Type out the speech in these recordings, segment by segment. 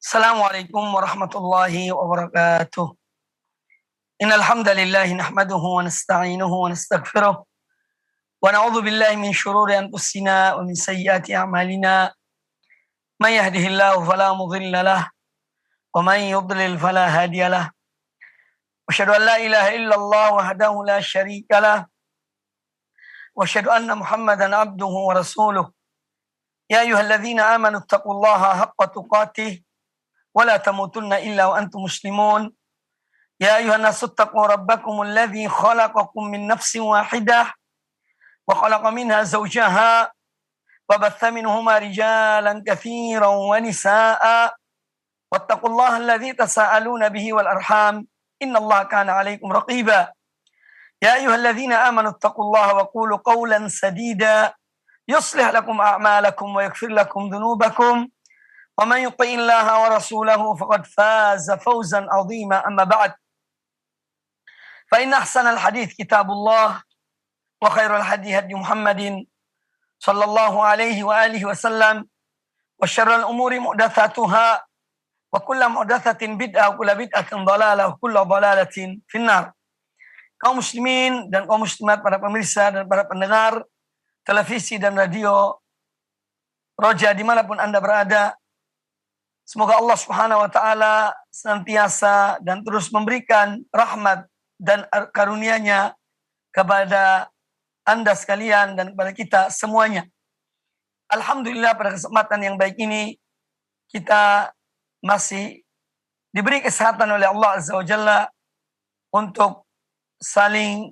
Assalamualaikum warahmatullahi wabarakatuh. Innal hamdalillah nahmaduhu wa nasta'inuhu wa nastaghfiruh wa na'udzu billahi min shururi anfusina wa min sayyiati a'malina. May yahdihillahu fala mudilla lahu wa may yudlil fala hadiya lahu. Wa asyhadu an la ilaha illallah wahdahu la syarika lahu wa asyhadu anna Muhammadan abduhu wa rasuluh. Ya ayyuhalladzina amanu taqullaha haqqa tuqatih ولا تموتن إلا وأنتم مسلمون يا أيها الناس اتقوا ربكم الذي خلقكم من نفس واحدة وخلق منها زوجها وبث منهما رجالا كثيرا ونساء واتقوا الله الذي تساءلون به والأرحام إن الله كان عليكم رقيبا يا أيها الذين آمنوا اتقوا الله وقولوا قولا سديدا يصلح لكم أعمالكم ويغفر لكم ذنوبكم ومن يطع الله ورسوله فقد فاز فوزا عظيما أما بعد فإن أحسن الحديث كتاب الله وخير الهدي هدي محمد صلى الله عليه وآله وسلم وشر الأمور محدثاتها وكل محدثة بدعة وكل بدعة ضلالة وكل ضلالة في النار. Kaum muslimin dan kaum muslimat, para pemirsa dan para pendengar televisi dan radio Roja dimanapun Anda berada, semoga Allah Subhanahu wa taala senantiasa dan terus memberikan rahmat dan karunia-Nya kepada Anda sekalian dan kepada kita semuanya. Alhamdulillah, pada kesempatan yang baik ini kita masih diberi kesehatan oleh Allah Azza wa Jalla untuk saling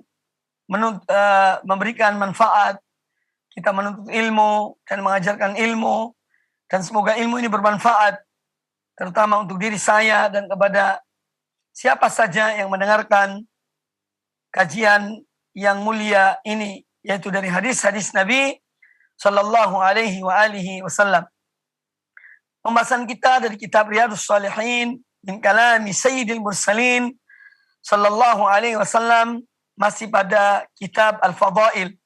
memberikan manfaat. Kita menuntut ilmu dan mengajarkan ilmu, dan semoga ilmu ini bermanfaat terutama untuk diri saya dan kepada siapa saja yang mendengarkan kajian yang mulia ini, yaitu dari hadis-hadis Nabi sallallahu alaihi wa alihi wasallam. Pembahasan kita dari kitab Riyadhus Shalihin min kalami Sayyidil Mursalin sallallahu alaihi wasallam masih pada kitab Al-Fadail.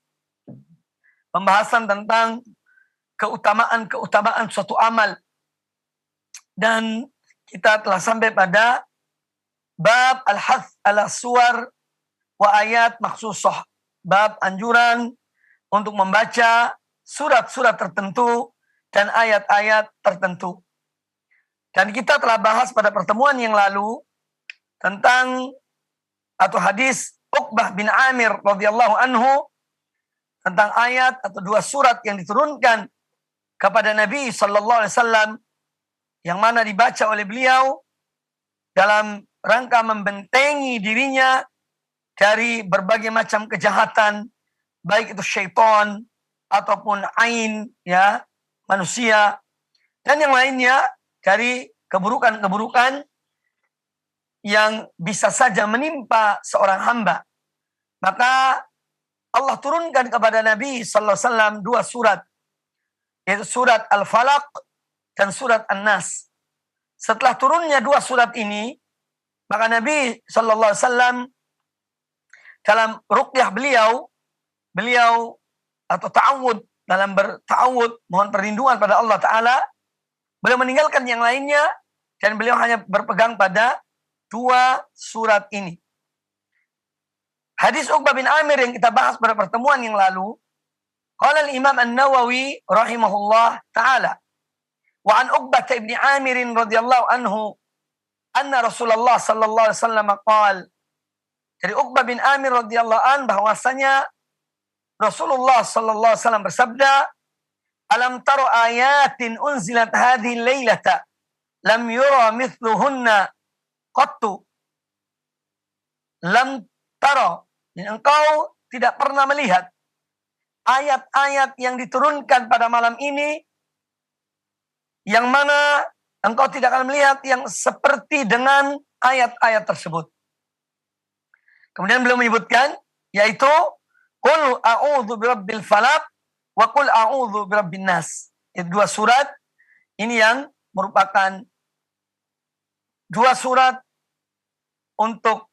Pembahasan tentang keutamaan suatu amal. Dan kita telah sampai pada bab al-hath ala suwar wa ayat makhsusah. Bab anjuran untuk membaca surat-surat tertentu dan ayat-ayat tertentu. Dan kita telah bahas pada pertemuan yang lalu tentang atau hadis Uqbah bin Amir radhiyallahu anhu tentang ayat atau dua surat yang diturunkan kepada Nabi sallallahu alaihi wasallam, yang mana dibaca oleh beliau dalam rangka membentengi dirinya dari berbagai macam kejahatan, baik itu syaitan ataupun ain, ya, manusia, dan yang lainnya dari keburukan-keburukan yang bisa saja menimpa seorang hamba. Maka Allah turunkan kepada Nabi sallallahu alaihi wasallam dua surat, yaitu surat Al-Falaq dan surat An-Nas. Setelah turunnya dua surat ini, maka Nabi sallallahu alaihi wasallam dalam ruqyah beliau atau ta'awud, dalam berta'awud mohon perlindungan pada Allah Ta'ala, beliau meninggalkan yang lainnya dan beliau hanya berpegang pada dua surat ini. Hadis Uqbah bin Amir yang kita bahas pada pertemuan yang lalu, qala al-Imam An-Nawawi rahimahullah ta'ala, wa an Uqbah bin Amir radhiyallahu anhu anna Rasulullah sallallahu alaihi wasallam qala, dari Uqbah bin Amir radhiyallahu an bahwasanya Rasulullah sallallahu alaihi wasallam bersabda, alam taro ayatin unzilat hadhihi lailata lam yura mithluhunna qattu. Lam taro, engkau tidak pernah melihat ayat-ayat yang diturunkan pada malam ini, yang mana engkau tidak akan melihat yang seperti dengan ayat-ayat tersebut. Kemudian beliau menyebutkan, yaitu qul a'udzu birabbil falaq wa qul a'udzu birabbin nas. Itu dua surat ini yang merupakan dua surat untuk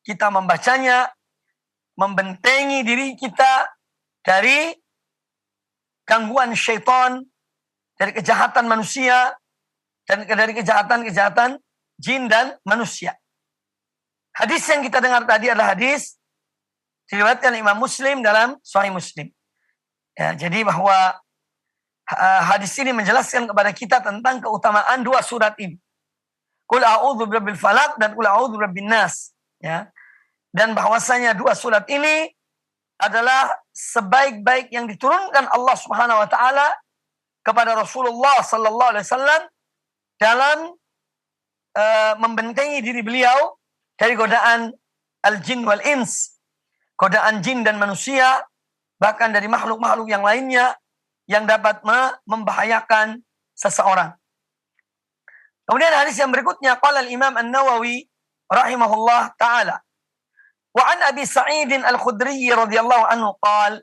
kita membacanya, membentengi diri kita dari gangguan syaitan, dari kejahatan manusia, dan dari kejahatan-kejahatan jin dan manusia. Hadis yang kita dengar tadi adalah hadis diriwayatkan Imam Muslim dalam Sahih Muslim. Ya, jadi bahwa hadis ini menjelaskan kepada kita tentang keutamaan dua surat ini. Qul a'udzu birabbil falaq dan qul a'udzu birabbin nas. Ya. Dan bahwasanya dua surat ini adalah sebaik-baik yang diturunkan Allah Subhanahu wa taala kepada Rasulullah sallallahu alaihi wasallam dalam membentengi diri beliau dari godaan al-jin wal ins, godaan jin dan manusia, bahkan dari makhluk-makhluk yang lainnya yang dapat membahayakan seseorang. Kemudian hadis yang berikutnya, qala al-Imam An-Nawawi rahimahullah taala, wa an Abi Sa'id Al-Khudri radhiyallahu anhu qala,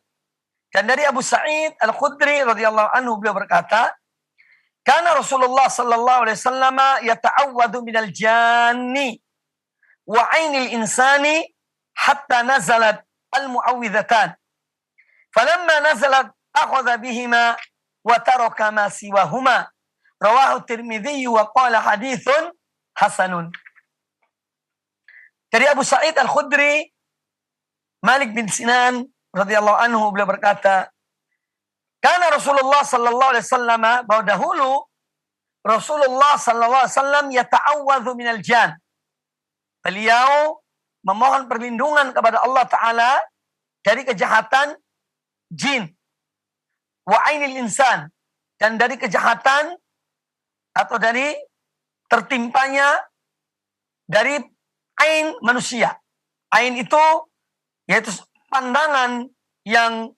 dan dari Abu Sa'id Al-Khudri radhiyallahu anhu beliau berkata, kana Rasulullah sallallahu alaihi wasallam yata'awwadu minal janni wa 'ainil insani hatta nazalat al-mu'awwidhatan. Falamma nazalat akhadha bihima wa taraka ma siwahuma. Rawahu Tirmidzi wa qala haditsun hasanun. Dari Abu Sa'id Al-Khudri, Malik bin Sinan radhiyallahu anhu beliau berkata, karena Rasulullah sallallahu alaihi wasallam, bahwa dahulu Rasulullah sallallahu alaihi wasallam yata'awwadzu minal jan. Beliau memohon perlindungan kepada Allah taala dari kejahatan jin, wa ainil insan, dan dari kejahatan atau dari tertimpanya dari ain manusia. Ain itu yaitu pandangan yang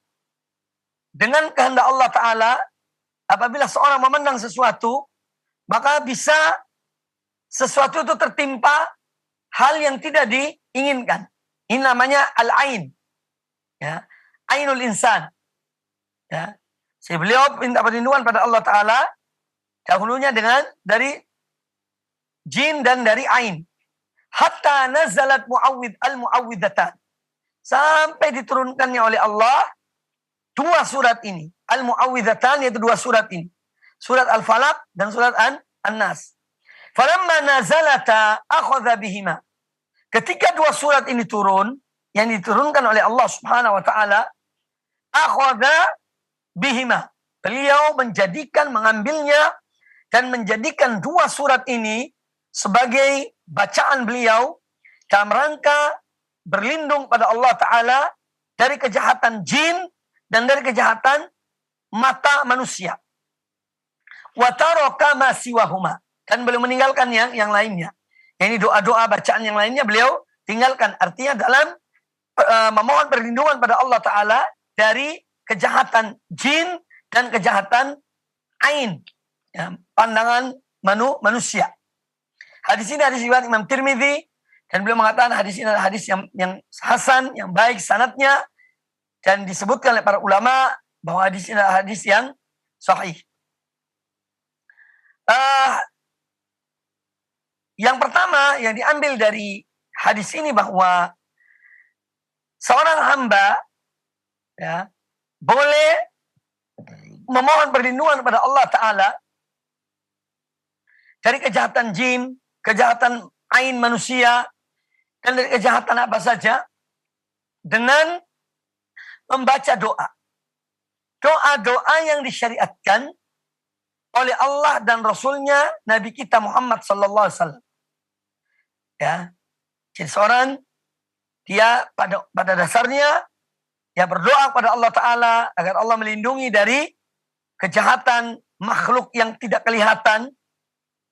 dengan kehendak Allah Ta'ala, apabila seorang memandang sesuatu, maka bisa sesuatu itu tertimpa hal yang tidak diinginkan. Ini namanya al-ain. Ya. Ainul insan. Ya. Si beliau minta perlindungan pada Allah Ta'ala, dahulunya dari jin dan dari ain. Hatta nazalat al-mu'awwidhatan. Sampai diturunkannya oleh Allah dua surat ini. Al-mu'awwidhatan, yaitu dua surat ini. Surat Al-Falaq dan surat An-Nas. Falamma nazalata akhadha bihima. Ketika dua surat ini turun, yang diturunkan oleh Allah Subhanahu wa taala, akhadha bihima. Beliau mengambilnya dan menjadikan dua surat ini sebagai bacaan beliau dalam rangka berlindung pada Allah Ta'ala dari kejahatan jin dan dari kejahatan mata manusia. Wa taraka ma siwahuma, dan beliau meninggalkan yang lainnya. Ini doa-doa bacaan yang lainnya beliau tinggalkan. Artinya dalam memohon perlindungan pada Allah Ta'ala dari kejahatan jin dan kejahatan ain, ya, pandangan manusia. Hadis ini hadis riwayat Imam Tirmidzi, dan beliau mengatakan hadis ini adalah hadis yang hasan, yang baik sanadnya, dan disebutkan oleh para ulama bahwa hadis ini adalah hadis yang sahih. Yang pertama yang diambil dari hadis ini bahwa seorang hamba, ya, boleh memohon perlindungan kepada Allah Ta'ala dari kejahatan jin, kejahatan ain manusia, dan dari kejahatan apa saja dengan membaca doa. Doa-doa yang disyariatkan oleh Allah dan Rasulnya Nabi kita Muhammad sallallahu alaihi wasallam. Ya. Jadi seorang dia pada dasarnya ya berdoa kepada Allah Ta'ala agar Allah melindungi dari kejahatan makhluk yang tidak kelihatan,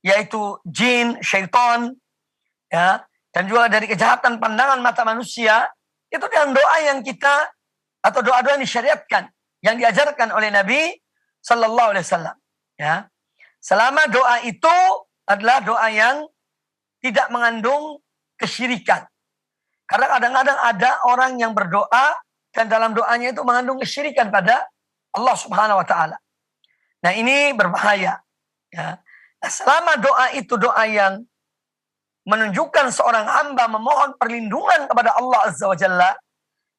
yaitu jin, syaitan, ya, dan juga dari kejahatan pandangan mata manusia. Itu dengan doa yang kita, atau doa-doa yang disyariatkan, yang diajarkan oleh Nabi sallallahu alaihi wasallam. Ya. Selama doa itu adalah doa yang tidak mengandung kesyirikan. Karena kadang-kadang ada orang yang berdoa dan dalam doanya itu mengandung kesyirikan pada Allah Subhanahu wa taala. Nah, ini berbahaya, ya. Nah, selama doa itu doa yang menunjukkan seorang hamba memohon perlindungan kepada Allah Azza wa Jalla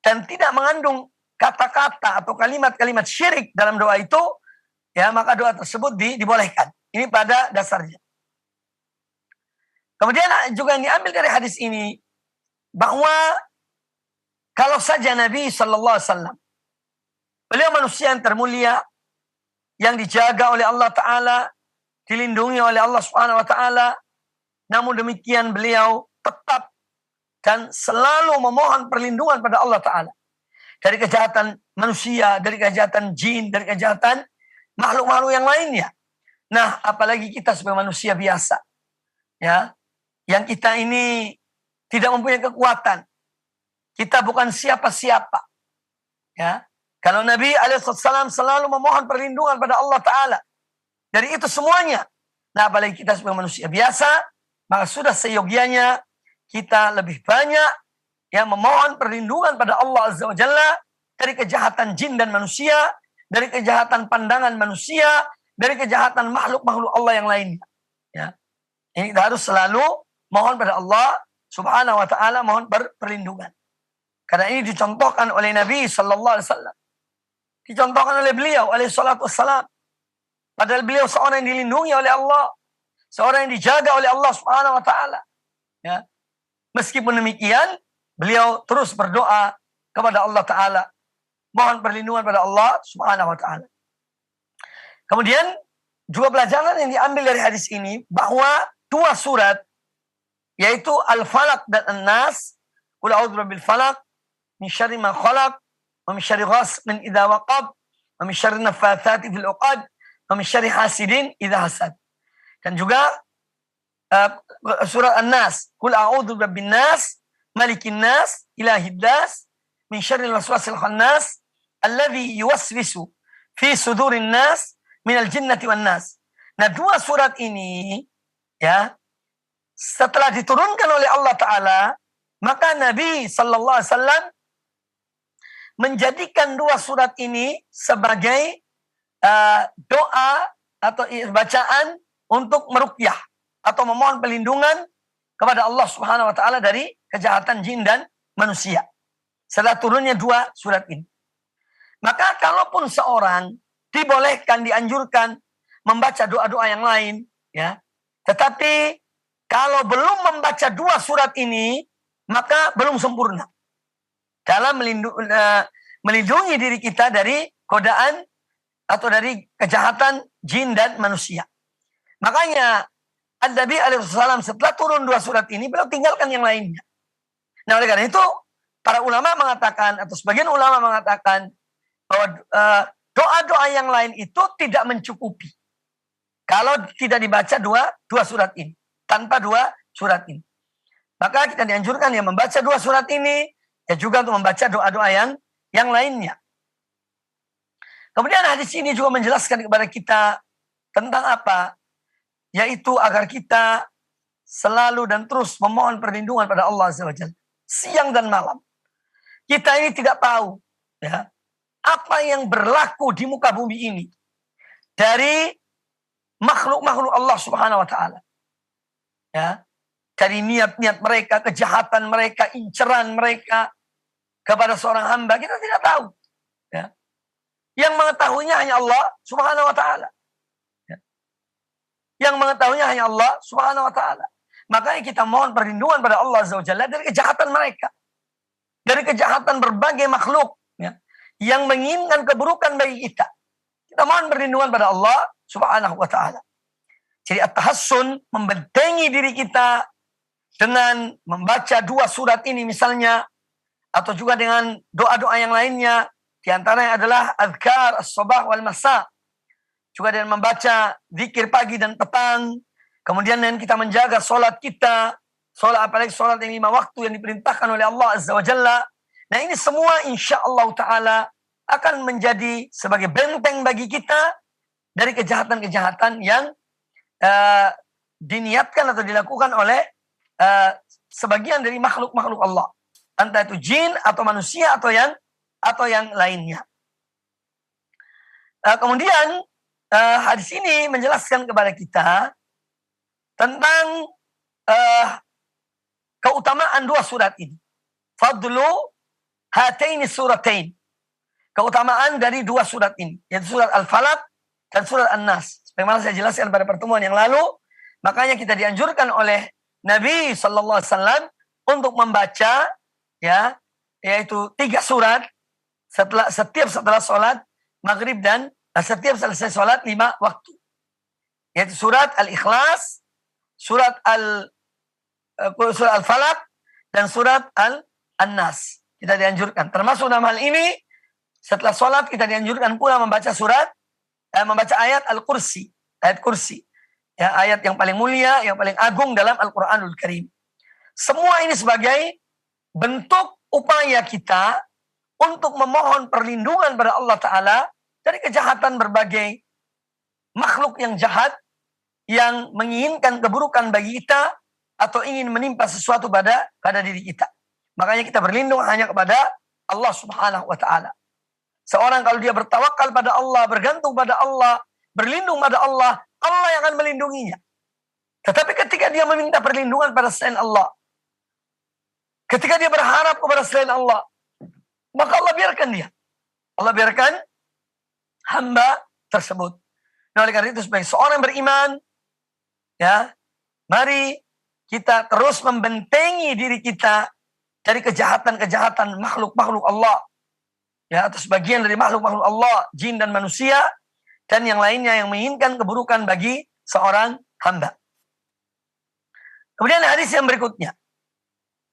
dan tidak mengandung kata-kata atau kalimat-kalimat syirik dalam doa itu, ya, maka doa tersebut dibolehkan. Ini pada dasarnya. Kemudian juga yang diambil dari hadis ini bahwa kalau saja Nabi Sallallahu Alaihi Wasallam, beliau manusia yang termulia, yang dijaga oleh Allah Ta'ala, dilindungi oleh Allah Subhanahu Wa Ta'ala, namun demikian beliau tetap dan selalu memohon perlindungan pada Allah Ta'ala dari kejahatan manusia, dari kejahatan jin, dari kejahatan makhluk-makhluk yang lainnya. Nah, apalagi kita sebagai manusia biasa, ya, yang kita ini tidak mempunyai kekuatan, kita bukan siapa-siapa, ya. Kalau Nabi Alaihissalam selalu memohon perlindungan pada Allah Ta'ala dari itu semuanya. Nah, apalagi kita sebagai manusia biasa, maka sudah seyogianya kita lebih banyak yang memohon perlindungan pada Allah Azza wa Jalla dari kejahatan jin dan manusia, dari kejahatan pandangan manusia, dari kejahatan makhluk-makhluk Allah yang lainnya. Ya. Ini kita harus selalu mohon pada Allah Subhanahu wa Ta'ala, mohon perlindungan. Karena ini dicontohkan oleh Nabi Sallallahu Alaihi Wasallam. Dicontohkan oleh beliau alaihi salatu wassalam. Padahal beliau seorang yang dilindungi oleh Allah, seorang yang dijaga oleh Allah Subhanahu wa Ta'ala. Ya. Meskipun demikian, beliau terus berdoa kepada Allah Ta'ala, mohon perlindungan pada Allah Subhanahu wa Ta'ala. Kemudian juga pelajaran yang diambil dari hadis ini bahwa dua surat, yaitu Al-Falaq dan An-Nas, Qul a'udzu birabbil falaq min syarri ma khalaq wa min syarri ghasiqin idza waqab wa min syarri naffatsati fil 'uqad wa min syarri hasidin idza hasad. Dan juga surat An-Nas, Qul a'udzu birabbin nas, malikin nas, ilahid nas, min syarril waswasil khannas, alladzi yuwaswisu fi sudurin nas minal jinnati wan nas. Nah, dua surat ini, ya, setelah diturunkan oleh Allah Ta'ala, maka Nabi Sallallahu Alaihi Wasallam menjadikan dua surat ini sebagai doa atau bacaan untuk meruqyah atau memohon perlindungan kepada Allah Subhanahu wa Ta'ala dari kejahatan jin dan manusia. Setelah turunnya dua surat ini. Maka kalaupun seorang dibolehkan, dianjurkan membaca doa-doa yang lain, ya, tetapi kalau belum membaca dua surat ini, maka belum sempurna dalam melindungi diri kita dari godaan atau dari kejahatan jin dan manusia. Makanya Nabi Alaihissalam setelah turun dua surat ini, beliau tinggalkan yang lainnya. Nah, oleh karena itu, para ulama mengatakan, atau sebagian ulama mengatakan, bahwa doa-doa yang lain itu tidak mencukupi kalau tidak dibaca dua surat ini. Tanpa dua surat ini, maka kita dianjurkan ya membaca dua surat ini, ya juga untuk membaca doa-doa yang lainnya. Kemudian hadis ini juga menjelaskan kepada kita tentang apa? Yaitu agar kita selalu dan terus memohon perlindungan pada Allah Azza wa Jalla, siang dan malam. Kita ini tidak tahu, ya, apa yang berlaku di muka bumi ini dari makhluk-makhluk Allah Subhanahu wa Ta'ala. Ya, dari niat-niat mereka, kejahatan mereka, inceran mereka kepada seorang hamba, kita tidak tahu. Ya. Yang mengetahuinya hanya Allah Subhanahu wa Ta'ala. Ya. Yang mengetahuinya hanya Allah Subhanahu wa Ta'ala. Makanya kita mohon perlindungan pada Allah Azza wa Jalla dari kejahatan mereka, dari kejahatan berbagai makhluk, ya, yang menginginkan keburukan bagi kita. Kita mohon perlindungan pada Allah Subhanahu wa Ta'ala. Jadi at-tahassun, membentengi diri kita dengan membaca dua surat ini misalnya, atau juga dengan doa-doa yang lainnya, di antaranya adalah azkar as-sabah wal masa, juga dengan membaca zikir pagi dan petang, kemudian dengan kita menjaga sholat kita, sholat apalagi sholat yang 5 waktu yang diperintahkan oleh Allah Azza wa Jalla. Nah, ini semua insya Allah Ta'ala akan menjadi sebagai benteng bagi kita dari kejahatan-kejahatan yang diniatkan atau dilakukan oleh sebagian dari makhluk-makhluk Allah, entah itu jin atau manusia atau yang lainnya. Kemudian hadis ini menjelaskan kepada kita tentang keutamaan dua surat ini. Fadlu hataini suratain. Keutamaan dari dua surat ini, yaitu surat Al-Falaq dan surat An-Nas. Bagaimana saya jelaskan pada pertemuan yang lalu, makanya kita dianjurkan oleh Nabi Sallallahu Alaihi Wasallam untuk membaca, ya, yaitu 3 surat setelah sholat maghrib dan setiap selesai sholat 5 waktu, yaitu surat Al-Ikhlas, surat Al-Falaq, dan surat An-Nas. Kita dianjurkan. Termasuk dalam hal ini, setelah sholat kita dianjurkan pula membaca membaca ayat Al-Kursi, ayat kursi, ya, ayat yang paling mulia, yang paling agung dalam Al-Quranul Karim. Semua ini sebagai bentuk upaya kita untuk memohon perlindungan pada Allah Ta'ala dari kejahatan berbagai makhluk yang jahat, yang menginginkan keburukan bagi kita atau ingin menimpa sesuatu pada diri kita. Makanya kita berlindung hanya kepada Allah Subhanahu wa Ta'ala. Seorang kalau dia bertawakal pada Allah, bergantung pada Allah, berlindung pada Allah, Allah yang akan melindunginya. Tetapi ketika dia meminta perlindungan pada selain Allah, ketika dia berharap kepada selain Allah, maka Allah biarkan dia. Allah biarkan hamba tersebut. Nah, oleh karena itu sebagai seorang beriman, ya, mari kita terus membentengi diri kita dari kejahatan-kejahatan makhluk-makhluk Allah. Ya, atau sebagian dari makhluk-makhluk Allah, jin dan manusia, dan yang lainnya yang menginginkan keburukan bagi seorang hamba. Kemudian hadis yang berikutnya.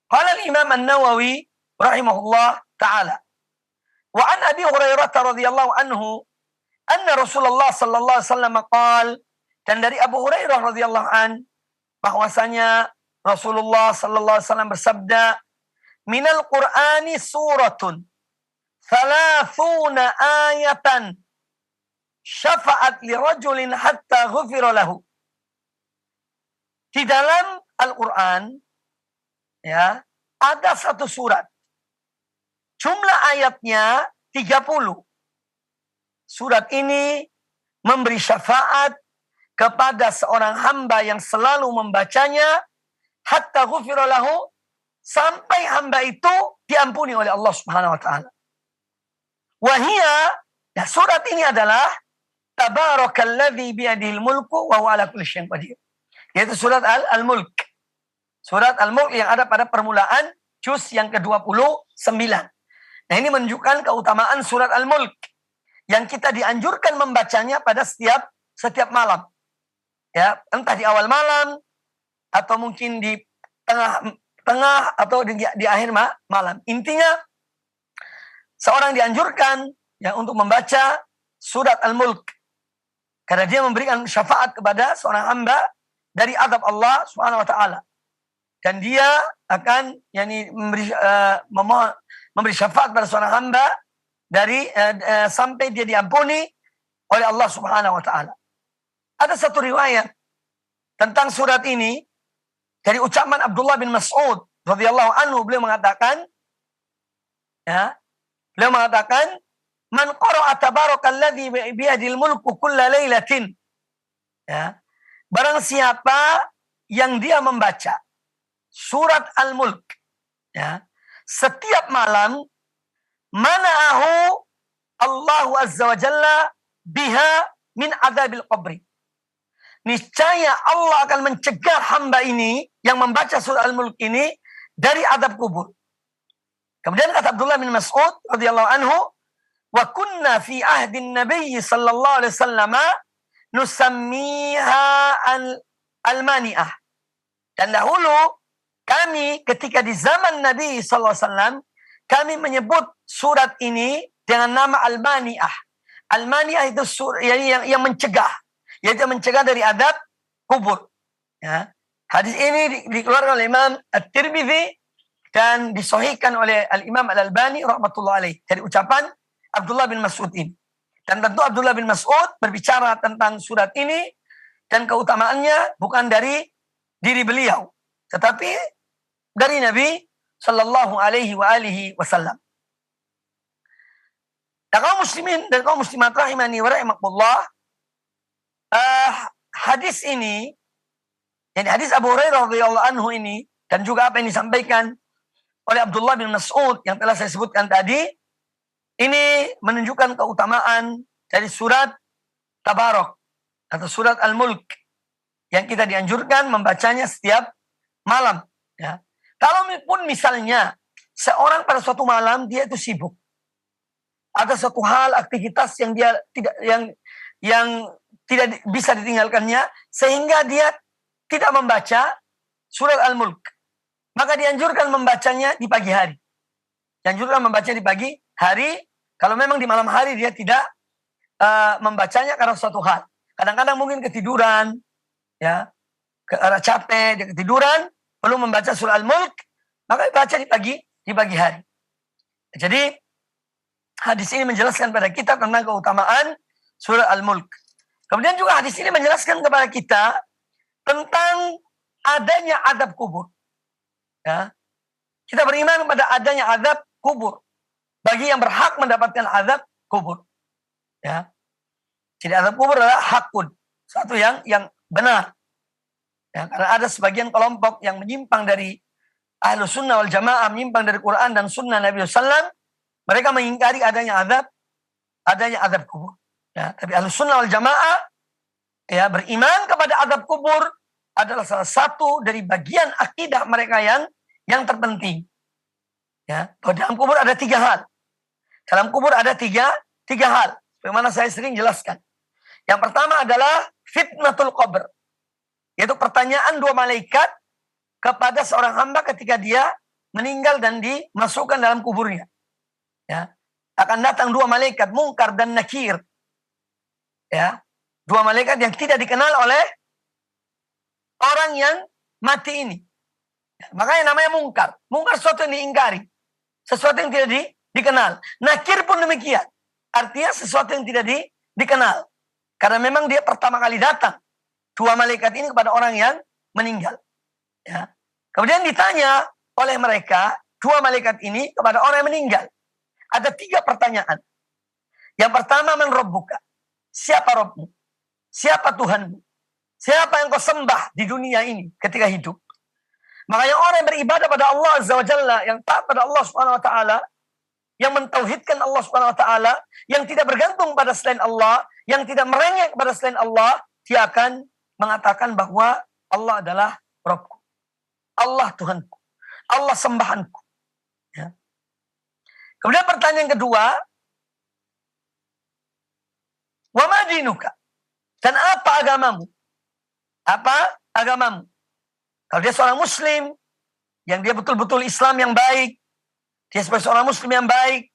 Qala al-Imam An-Nawawi rahimahullah ta'ala. Wa an Abi Hurairah radhiyallahu anhu anna Rasulullah sallallahu alaihi wasallam qaal, dan dari Abu Hurairah radhiyallahu an bahwasanya Rasulullah sallallahu alaihi wasallam bersabda, minal Qur'ani suratun 30 ayatan syafa'at li rajulin hatta ghufira lahu. Di dalam Al-Qur'an, ya, ada satu surat. Jumlah ayatnya 30. Surat ini memberi syafaat kepada seorang hamba yang selalu membacanya hatta ghufira lahu, sampai hamba itu diampuni oleh Allah Subhanahu wa taala. Wahia, ya, surat ini adalah Tabarakalladzi biyadihil mulku wa huwa ala kulli syai'in qadir. Yaitu surat Al-Mulk. Surat Al-Mulk yang ada pada permulaan juz yang ke-29. Nah, ini menunjukkan keutamaan surat Al-Mulk yang kita dianjurkan membacanya pada setiap malam. Ya, entah di awal malam atau mungkin di tengah atau di akhir malam. Intinya seorang dianjurkan, ya, untuk membaca surat Al-Mulk karena dia memberikan syafaat kepada seorang hamba dari azab Allah Subhanahu wa taala. Dan dia akan memberi syafaat pada seorang hamba dari sampai dia diampuni oleh Allah Subhanahu wa taala. Ada satu riwayat tentang surat ini dari ucapan Abdullah bin Mas'ud radhiyallahu anhu, beliau mengatakan, man qara'a tabarakalladzi biyadil mulku kulla lailatin. Ya. Barang siapa yang dia membaca surat Al-Mulk, ya, setiap malam, mana'ahu Allah Azza wa Jalla biha min adzabil qabri. Niscaya Allah akan mencegah hamba ini yang membaca surat Al-Mulk ini dari azab kubur. Kemudian kata Abdullah bin Mas'ud radhiyallahu anhu, wa kunna fi ahdin Nabi sallallahu alaihi wasallam nusammiha al-mani'ah. Dan dahulu kami ketika di zaman Nabi sallallahu alaihi wasallam, kami menyebut surat ini dengan nama al-mani'ah. Al-mani'ah itu yang mencegah, yaitu mencegah dari adab kubur. Ya. Hadis ini dikeluarkan oleh Imam At-Tirmidzi dan disahihkan oleh Al-Imam Al-Albani rahmatullah alaih dari ucapan Abdullah bin Mas'ud ini. Dan tentu Abdullah bin Mas'ud berbicara tentang surat ini dan keutamaannya bukan dari diri beliau, tetapi dari Nabi sallallahu alaihi wasallam. Dan kaum muslimin dan kaum muslimat rahimani wa rahimakumullah, hadis ini, yani hadis Abu Hurairah radhiyallahu anhu ini, dan juga apa yang disampaikan oleh Abdullah bin Mas'ud yang telah saya sebutkan tadi, ini menunjukkan keutamaan dari surat Tabarak atau surat Al-Mulk yang kita dianjurkan membacanya setiap malam. Ya. Kalau pun misalnya seorang pada suatu malam dia itu sibuk, ada suatu hal aktivitas yang dia yang tidak bisa ditinggalkannya, sehingga dia tidak membaca surat Al-Mulk, maka dianjurkan membacanya di pagi hari. Dianjurkan membaca di pagi hari. Kalau memang di malam hari dia tidak membacanya karena suatu hal. Kadang-kadang mungkin ketiduran, ya, karena capek, dia ketiduran, perlu membaca surah Al-Mulk, maka dibaca di pagi hari. Jadi hadis ini menjelaskan pada kita tentang keutamaan surah Al-Mulk. Kemudian juga hadis ini menjelaskan kepada kita tentang adanya azab kubur. Ya. Kita beriman pada adanya azab kubur bagi yang berhak mendapatkan azab kubur. Ya. Jadi azab kubur adalah hakun, satu yang benar. Ya, karena ada sebagian kelompok yang menyimpang dari Ahlus Sunnah wal Jamaah, menyimpang dari Quran dan Sunnah Nabi SAW. Mereka mengingkari adanya azab kubur. Ya, tapi Ahlus Sunnah wal Jamaah ya beriman kepada azab kubur adalah salah satu dari bagian akidah mereka yang terpenting. Ya, bahwa dalam kubur ada 3 hal. Dalam kubur ada tiga hal. Bagaimana saya sering jelaskan. Yang pertama adalah fitnatul qabr, yaitu pertanyaan 2 malaikat kepada seorang hamba ketika dia meninggal dan dimasukkan dalam kuburnya. Ya, akan datang 2 malaikat, Munkar dan Nakir. Ya, 2 malaikat yang tidak dikenal oleh orang yang mati ini. Ya, makanya namanya Munkar. Munkar sesuatu yang diingkari, sesuatu yang tidak dikenal. Nakir pun demikian. Artinya sesuatu yang tidak dikenal. Karena memang dia pertama kali datang. 2 malaikat ini kepada orang yang meninggal. Ya. Kemudian ditanya oleh mereka, 2 malaikat ini kepada orang yang meninggal. Ada 3 pertanyaan. Yang pertama, man rabbuka? Siapa Rabbmu? Siapa Tuhanmu? Siapa yang kau sembah di dunia ini ketika hidup? Makanya orang yang beribadah pada Allah Azza wa Jalla, yang taat pada Allah Subhanahu wa taala, yang mentauhidkan Allah Subhanahu wa taala, yang tidak bergantung pada selain Allah, yang tidak merengek kepada selain Allah, dia akan mengatakan bahwa Allah adalah Rabbku. Allah Tuhanku. Allah sembahanku. Ya. Kemudian pertanyaan kedua, wa ma dinuka? Dan apa agamamu? Apa agamamu? Kalau dia seorang muslim, yang dia betul-betul Islam yang baik, dia sebagai seorang muslim yang baik,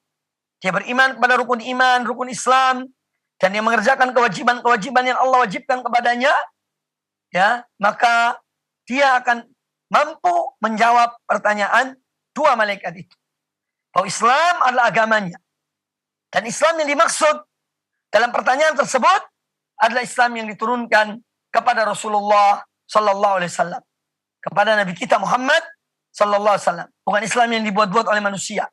dia beriman kepada rukun iman, rukun Islam, dan dia mengerjakan kewajiban-kewajiban yang Allah wajibkan kepadanya, ya, maka dia akan mampu menjawab pertanyaan 2 malaikat itu. Bahwa Islam adalah agamanya. Dan Islam yang dimaksud dalam pertanyaan tersebut adalah Islam yang diturunkan kepada Rasulullah Sallallahu Alaihi Wasallam, kepada Nabi kita Muhammad Sallallahu Alaihi Wasallam. Bukan Islam yang dibuat-buat oleh manusia,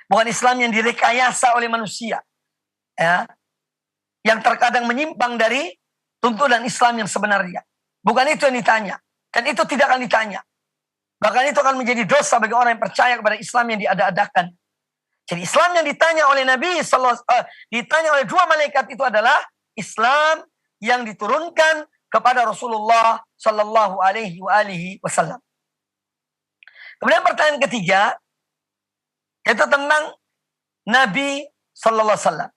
bukan Islam yang direkayasa oleh manusia, ya, yang terkadang menyimpang dari tuntunan Islam yang sebenarnya. Bukan itu yang ditanya, dan itu tidak akan ditanya. Bahkan itu akan menjadi dosa bagi orang yang percaya kepada Islam yang diada-adakan. Jadi Islam yang ditanya oleh Nabi ditanya oleh 2 malaikat itu adalah Islam yang diturunkan kepada Rasulullah Sallallahu Alaihi Wasallam. Kemudian pertanyaan ketiga, itu tentang Nabi Sallallahu Alaihi Wasallam.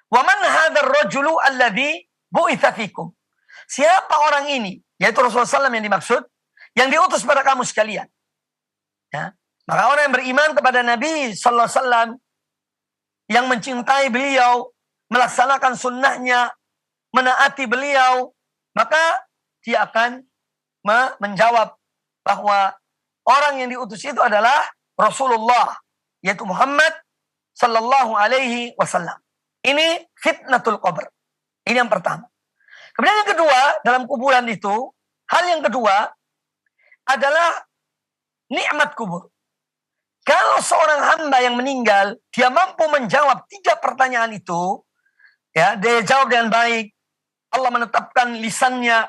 Wa man hadzal rajulu alladzi bu'itsa fikum? Siapa orang ini? Yaitu Rasulullah SAW yang dimaksud, yang diutus pada kamu sekalian. Ya. Maka orang yang beriman kepada Nabi Sallallahu Alaihi Wasallam, yang mencintai beliau, melaksanakan sunnahnya, menaati beliau, maka dia akan menjawab bahwa orang yang diutus itu adalah Rasulullah, yaitu Muhammad Sallallahu Alaihi Wasallam. Ini fitnatul qabr. Ini yang pertama. Kemudian yang kedua, dalam kuburan itu, hal yang kedua adalah nikmat kubur. Kalau seorang hamba yang meninggal, dia mampu menjawab 3 pertanyaan itu, ya, dia jawab dengan baik. Allah menetapkan lisannya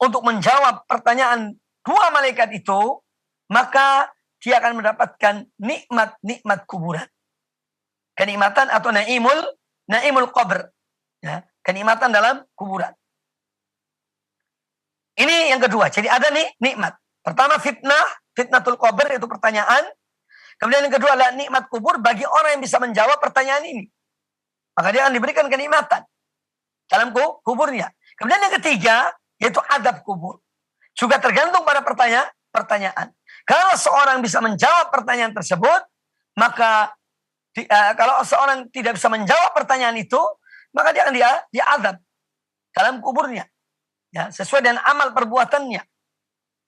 untuk menjawab pertanyaan 2 malaikat itu, maka dia akan mendapatkan nikmat-nikmat kuburan. Kenikmatan atau naimul qabr, ya, kenikmatan dalam kuburan. Ini yang kedua. Jadi ada nih nikmat. Pertama fitnatul qabr, itu pertanyaan. Kemudian yang kedua adalah nikmat kubur bagi orang yang bisa menjawab pertanyaan ini. Maka dia akan diberikan kenikmatan dalam kuburnya. Kemudian yang ketiga, yaitu adab kubur. Juga tergantung pada pertanyaan. Kalau seorang bisa menjawab pertanyaan tersebut, maka kalau seorang tidak bisa menjawab pertanyaan itu, maka dia akan diadab dalam kuburnya. Ya, sesuai dengan amal perbuatannya.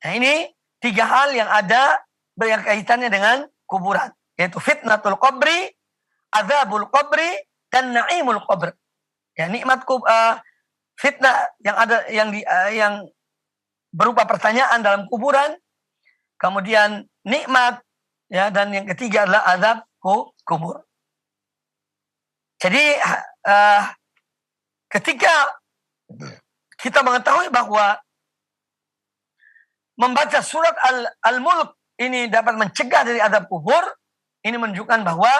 Nah, ini tiga hal yang ada yang kaitannya dengan kuburan, yaitu fitnatul qabri, adzabul qabri, dan naimul qabr. Ya, nikmat fitnah yang ada yang berupa pertanyaan dalam kuburan, kemudian nikmat, ya, dan yang ketiga adalah azab kubur. Jadi ketika kita mengetahui bahwa membaca surat Al-Mulk ini dapat mencegah dari azab kubur, ini menunjukkan bahwa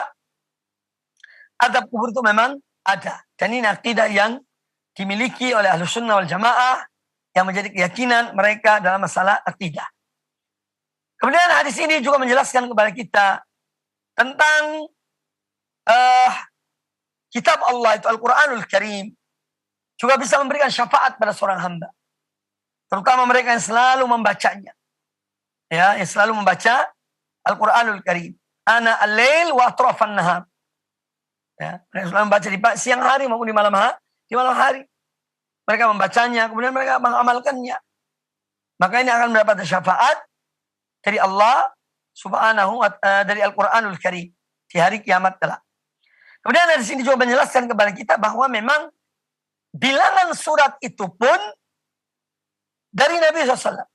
azab kubur itu memang ada. Dan ini akidah yang dimiliki oleh Ahlus Sunnah wal Jamaah, yang menjadi keyakinan mereka dalam masalah akidah. Kemudian hadis ini juga menjelaskan kepada kita tentang kitab Allah, itu Al-Quranul Karim, juga bisa memberikan syafaat pada seorang hamba, terutama mereka yang selalu membacanya, ya, yang selalu membaca Al-Quranul Karim. Ana al-lail wa atrafan nahar. Ya, mereka selalu membaca di siang hari maupun di malam hari. Mereka membacanya, kemudian mereka mengamalkannya. Maka ini akan mendapat syafaat dari Allah Subhanahu wa ta'ala, dari Al-Quranul Karim di hari kiamat kelak. Kemudian dari sini juga menjelaskan kepada kita bahwa memang bilangan surat itu pun dari Nabi SAW.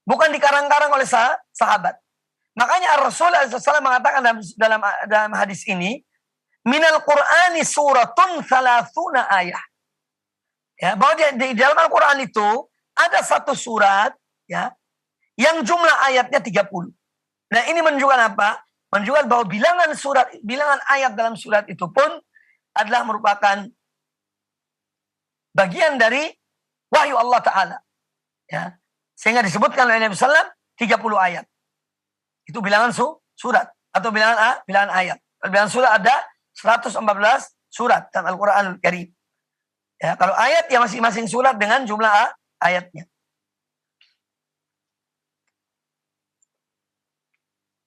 Bukan dikarang-karang oleh sahabat. Makanya Rasulullah SAW mengatakan dalam hadis ini, minal Qur'ani suratun thalathuna ayah. Ya, bahwa di dalam Al-Quran itu ada satu surat, ya, yang jumlah ayatnya 30. Nah, ini menunjukkan apa? Menunjukkan bahwa bilangan ayat dalam surat itu pun adalah merupakan bagian dari wahyu Allah Ta'ala. Ya. Sehingga disebutkan oleh Nabi SAW 30 ayat. Itu bilangan surat atau bilangan ayat. Bilangan surat ada 114 surat dalam Al-Quranul Karim. Ya, kalau ayat ya masing-masing surat dengan jumlah ayatnya.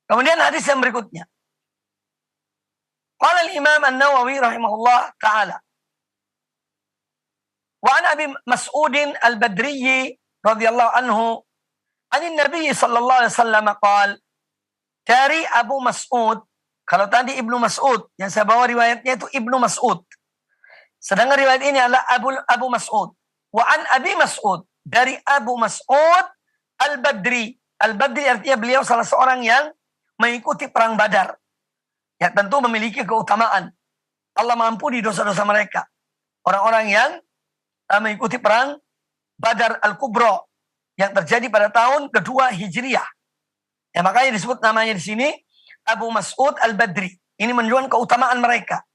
Kemudian hadis yang berikutnya. Qala al-Imam An-Nawawi rahimahullah ta'ala. Wa an Abi Mas'ud al-Badri radhiyallahu anhu, anin Nabi sallallahu alaihi wasallam qala, dari Abu Mas'ud, kalau tadi Ibnu Mas'ud, yang saya bawa riwayatnya itu Ibnu Mas'ud. Sedangkan riwayat ini adalah Abu Mas'ud. Wa an Abi Mas'ud, dari Abu Mas'ud al-Badri. Al-Badri artinya beliau salah seorang yang mengikuti perang Badar. Ya, tentu memiliki keutamaan. Allah mengampuni dosa-dosa mereka. Orang-orang yang mengikuti perang Badar Al-Kubra yang terjadi pada tahun kedua Hijriyah. Ya, makanya disebut namanya di sini Abu Mas'ud al-Badri. Ini menunjukkan keutamaan mereka.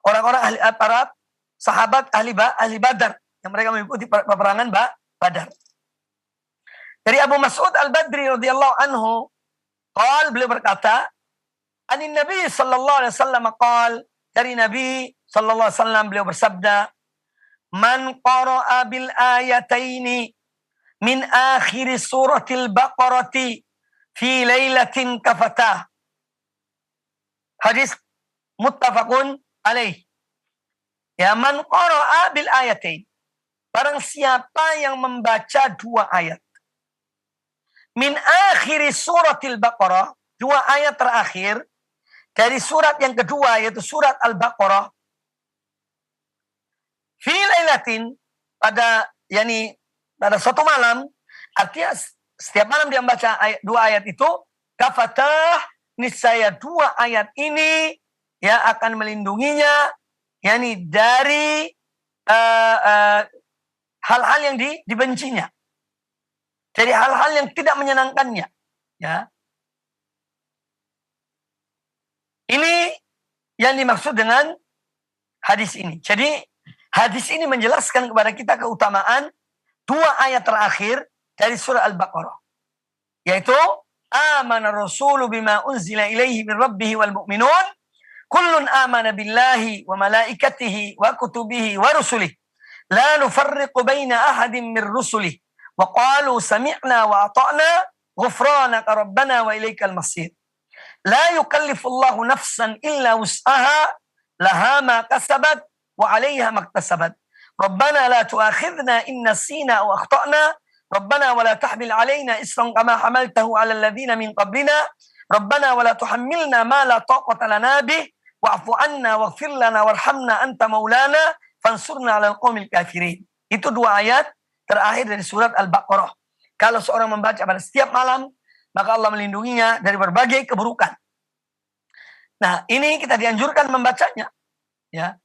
Orang-orang para sahabat ahli Badar yang mereka mengikuti peperangan Badar. Dari Abu Mas'ud al-Badri radhiyallahu anhu, beliau berkata, anin Nabi sallallahu alaihi wasallam qala, dari Nabi sallallahu alaihi wasallam beliau bersabda, man qara'a bil ayataini min akhir suratil Baqarati fi lailatin kafatah. Hadis muttafaqun alaih. Ya, man qara'a bil ayatain. Barang siapa yang membaca dua ayat. Min akhir suratil Baqarah, dua ayat terakhir dari surat yang kedua, yaitu surat Al-Baqarah. Fi lailatin, pada suatu malam, artinya setiap malam dia membaca dua ayat itu, kafatah, niscaya dua ayat ini ya akan melindunginya, dari hal-hal yang dibencinya, dari hal-hal yang tidak menyenangkannya. Ya, ini yang dimaksud dengan hadis ini. Jadi hadis ini menjelaskan kepada kita keutamaan dua ayat terakhir dari surah Al-Baqarah. yaitu amana rasulu bima unzila ilaihi min rabbih wal mu'minun kullun amana billahi wa malaikatihi wa kutubihi wa rusulih la nufarriqu baina ahadin min rusulih wa qalu sami'na wa ata'na ghufranaka rabbana wa ilaikal masir. La yukallifullahu nafsan illa wus'aha laha ma kasabat wa 'alaiha maktasabat. Rabbana la tu'akhidhna in nasina aw akhtana. Rabbana wa la tahmil 'alaina isran kama hamaltahu 'alal ladzina min qablina. Rabbana wa la tuhammilna ma la taqata lana bih wa'fu 'anna waghfir lana warhamna anta maulana fansurna 'alal qaumil kafirin. Itu dua ayat terakhir dari surat Al-Baqarah. Kalau seorang membaca pada setiap malam, maka Allah melindunginya dari berbagai keburukan. Nah, ini kita dianjurkan membacanya. Ya.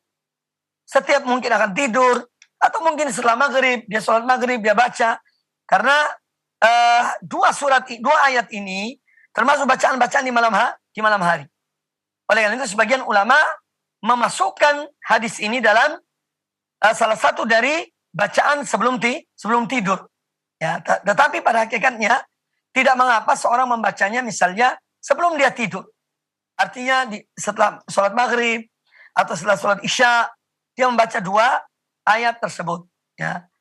Setiap mungkin akan tidur, atau mungkin setelah maghrib, dia sholat maghrib, dia baca. Karena dua ayat ini termasuk bacaan-bacaan di malam hari. Oleh karena itu sebagian ulama memasukkan hadis ini dalam salah satu dari bacaan sebelum tidur. Ya, tetapi pada hakikatnya tidak mengapa seorang membacanya misalnya sebelum dia tidur. Artinya setelah sholat maghrib atau setelah sholat isya, dia membaca dua ayat tersebut. Ya.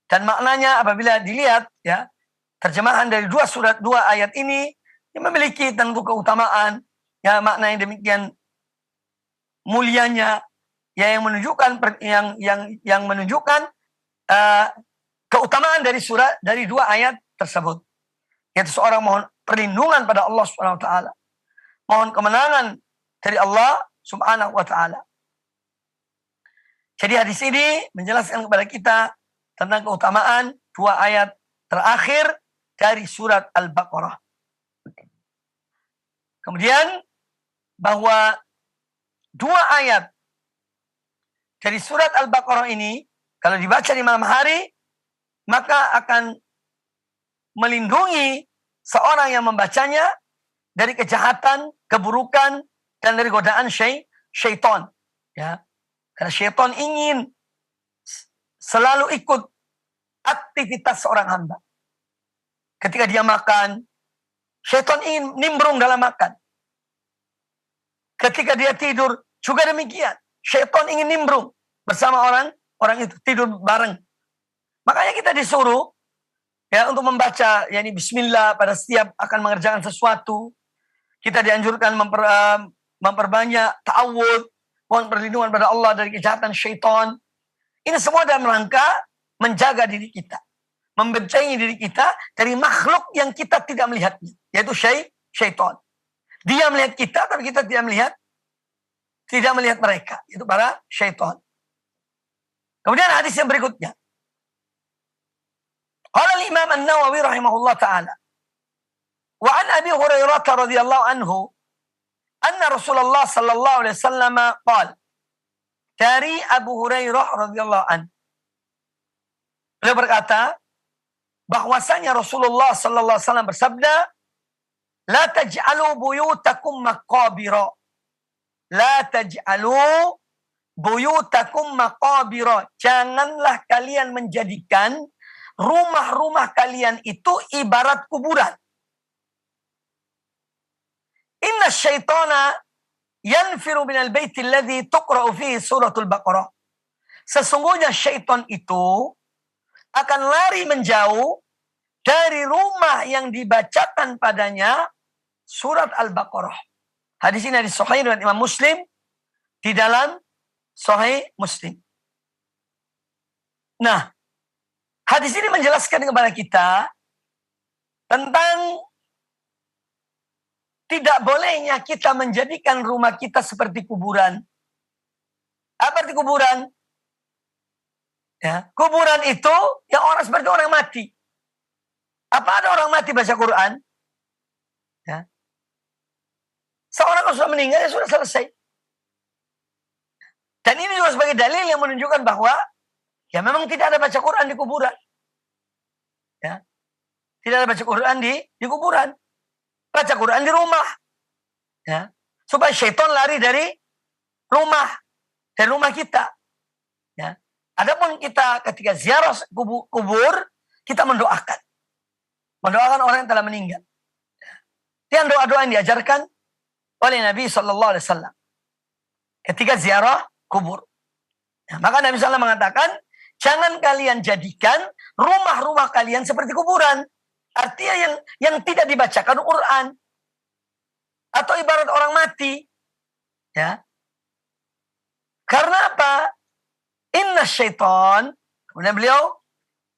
Dan maknanya apabila dilihat, ya, terjemahan dari dua ayat ini yang memiliki tentu keutamaan, ya, makna yang demikian mulianya, ya, yang menunjukkan keutamaan dari dua ayat tersebut. Yaitu seorang mohon perlindungan pada Allah Subhanahu wa taala. Mohon kemenangan dari Allah Subhanahu wa taala. Jadi hadis ini menjelaskan kepada kita tentang keutamaan dua ayat terakhir dari surat Al-Baqarah. Kemudian bahwa dua ayat dari surat Al-Baqarah ini kalau dibaca di malam hari maka akan melindungi seorang yang membacanya dari kejahatan, keburukan, dan dari godaan syaitan. Ya. Karena syaitan ingin selalu ikut aktivitas seorang hamba. Ketika dia makan, syaitan ingin nimbrung dalam makan. Ketika dia tidur, juga demikian. Syaitan ingin nimbrung bersama orang itu, tidur bareng. Makanya kita disuruh ya untuk membaca yakni bismillah pada setiap akan mengerjakan sesuatu. Kita dianjurkan memperbanyak ta'awud, mohon perlindungan pada Allah dari kejahatan syaitan. Ini semua dalam rangka menjaga diri kita, membentengi diri kita dari makhluk yang kita tidak melihatnya, yaitu syaitan. Dia melihat kita tapi kita tidak melihat mereka, itu para syaitan. Kemudian hadis yang berikutnya. Qala al-Imam An-Nawawi rahimahullah ta'ala. Wa an Abi Hurairah radhiyallahu anhu anna Rasulullah sallallahu alaihi wasallam qala. Dari Abu Hurairah radhiyallahu anhu. Beliau berkata bahwasanya Rasulullah sallallahu alaihi wasallam bersabda, "La taj'alu buyutakum maqabira." La taj'alu buyutakum maqabira. Janganlah kalian menjadikan rumah-rumah kalian itu ibarat kuburan. Inna syaitana yanfiru minal baiti alladhi tuqra'u fihi suratul Baqarah. Sesungguhnya syaitan itu akan lari menjauh dari rumah yang dibacakan padanya surat Al-Baqarah. Hadis ini hadis sahih riwayat Imam Muslim di dalam Sahih Muslim. Nah, hadis ini menjelaskan kepada kita tentang tidak bolehnya kita menjadikan rumah kita seperti kuburan. Apa arti kuburan? Ya, kuburan itu yang orang seperti orang mati. Apa ada orang mati baca Quran? Ya. Seorang kalau sudah meninggal ya sudah selesai. Dan ini juga sebagai dalil yang menunjukkan bahwa ya memang tidak ada baca Quran di kuburan. Ya. Tidak ada baca Quran di kuburan. Baca Quran di rumah. Ya. Supaya syaitan lari dari rumah kita. Ya. Adapun kita ketika ziarah kubur, kita mendoakan. mendoakan orang yang telah meninggal. Yang doa-doa yang diajarkan oleh Nabi SAW ketika ziarah kubur. Nah, maka Nabi SAW mengatakan, jangan kalian jadikan rumah-rumah kalian seperti kuburan. Artinya yang tidak dibacakan Quran atau ibarat orang mati. Ya. Karena apa? Inna syaitan, kemudian beliau